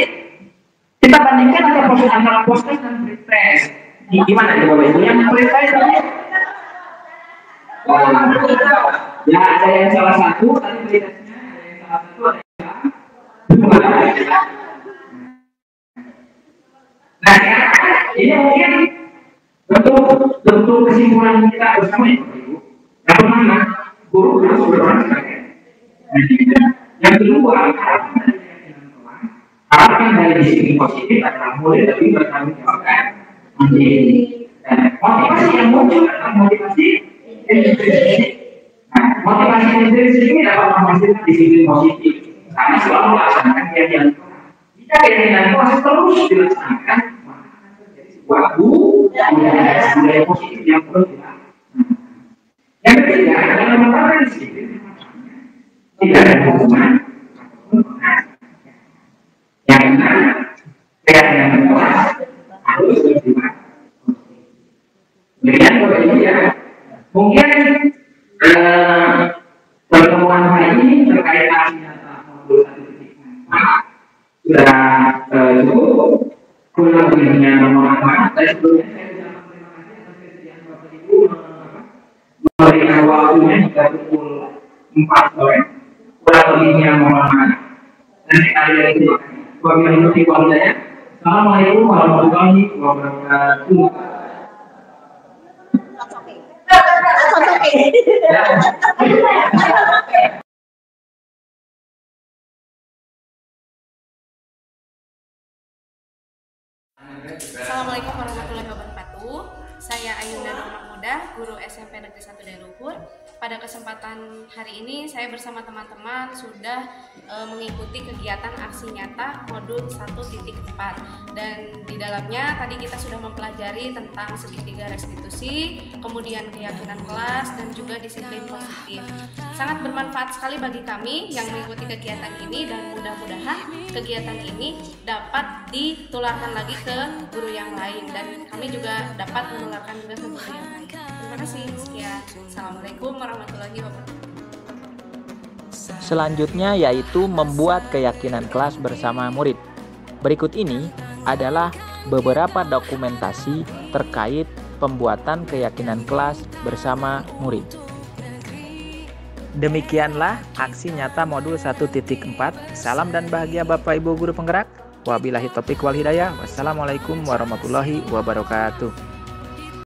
kita bandingkan antara post-test dan pre-test. Gimana ya Bapak Ibu? Yang pre-test tadi? Ya ada yang salah satu, tadi pre-testnya ada yang salah satu, ada yang salah. Ini mungkin bentuk kesimpulan kita bersama ya, Bapak Ibu. Yang pertama, guru harus berperan sebagai manajer. Yang kedua, harapan dari disiplin positif adalah murid lebih bertanggung jawab dan mandiri. Motivasi yang muncul adalah motivasi intrinsik. Motivasi intrinsik ini dapat menghasilkan disiplin positif karena selalu melaksanakan kegiatan. Jika kegiatan itu terus dilaksanakan, maka akan terjadi sebuah budaya positif yang perlu dilakukan. Yang ketiga adalah menerapkan disiplin tidak ada hukuman. Yang keenam, kegiatan kelas harus bersifat. Kemudian Bapak Ibu ya, mungkin pertemuan hari ini terkait aksi nyata modul 1.4 sudah cukup. Kurang lebihnya mohon maaf. Dari sebelumnya saya ucapkan terima kasih atas kesediaan Bapak Ibu memberikan waktunya hingga pukul 4 sore. Kurang lebihnya mohon maaf. Dan sekali lagi wabillahi taufiq. Assalamualaikum warahmatullahi wabarakatuh. Assalamualaikum warahmatullahi wabarakatuh. Saya Ayunda Nur Mahmudah, guru SMP Negeri 1 Daeruhur. Pada kesempatan hari ini saya bersama teman-teman sudah mengikuti kegiatan aksi nyata modul 1.4 dan di dalamnya tadi kita sudah mempelajari tentang segitiga restitusi, kemudian keyakinan kelas dan juga disiplin positif. Sangat bermanfaat sekali bagi kami yang mengikuti kegiatan ini dan mudah-mudahan kegiatan ini dapat ditularkan lagi ke guru yang lain dan kami juga dapat menularkan juga ke guru yang lain. Terima kasih. Sekian. Assalamualaikum warahmatullahi wabarakatuh. Selanjutnya yaitu membuat keyakinan kelas bersama murid. Berikut ini adalah beberapa dokumentasi terkait pembuatan keyakinan kelas bersama murid. Demikianlah aksi nyata modul 1.4. Salam dan bahagia Bapak Ibu guru penggerak. Wabillahi taufiq wal hidayah. Wassalamualaikum warahmatullahi wabarakatuh.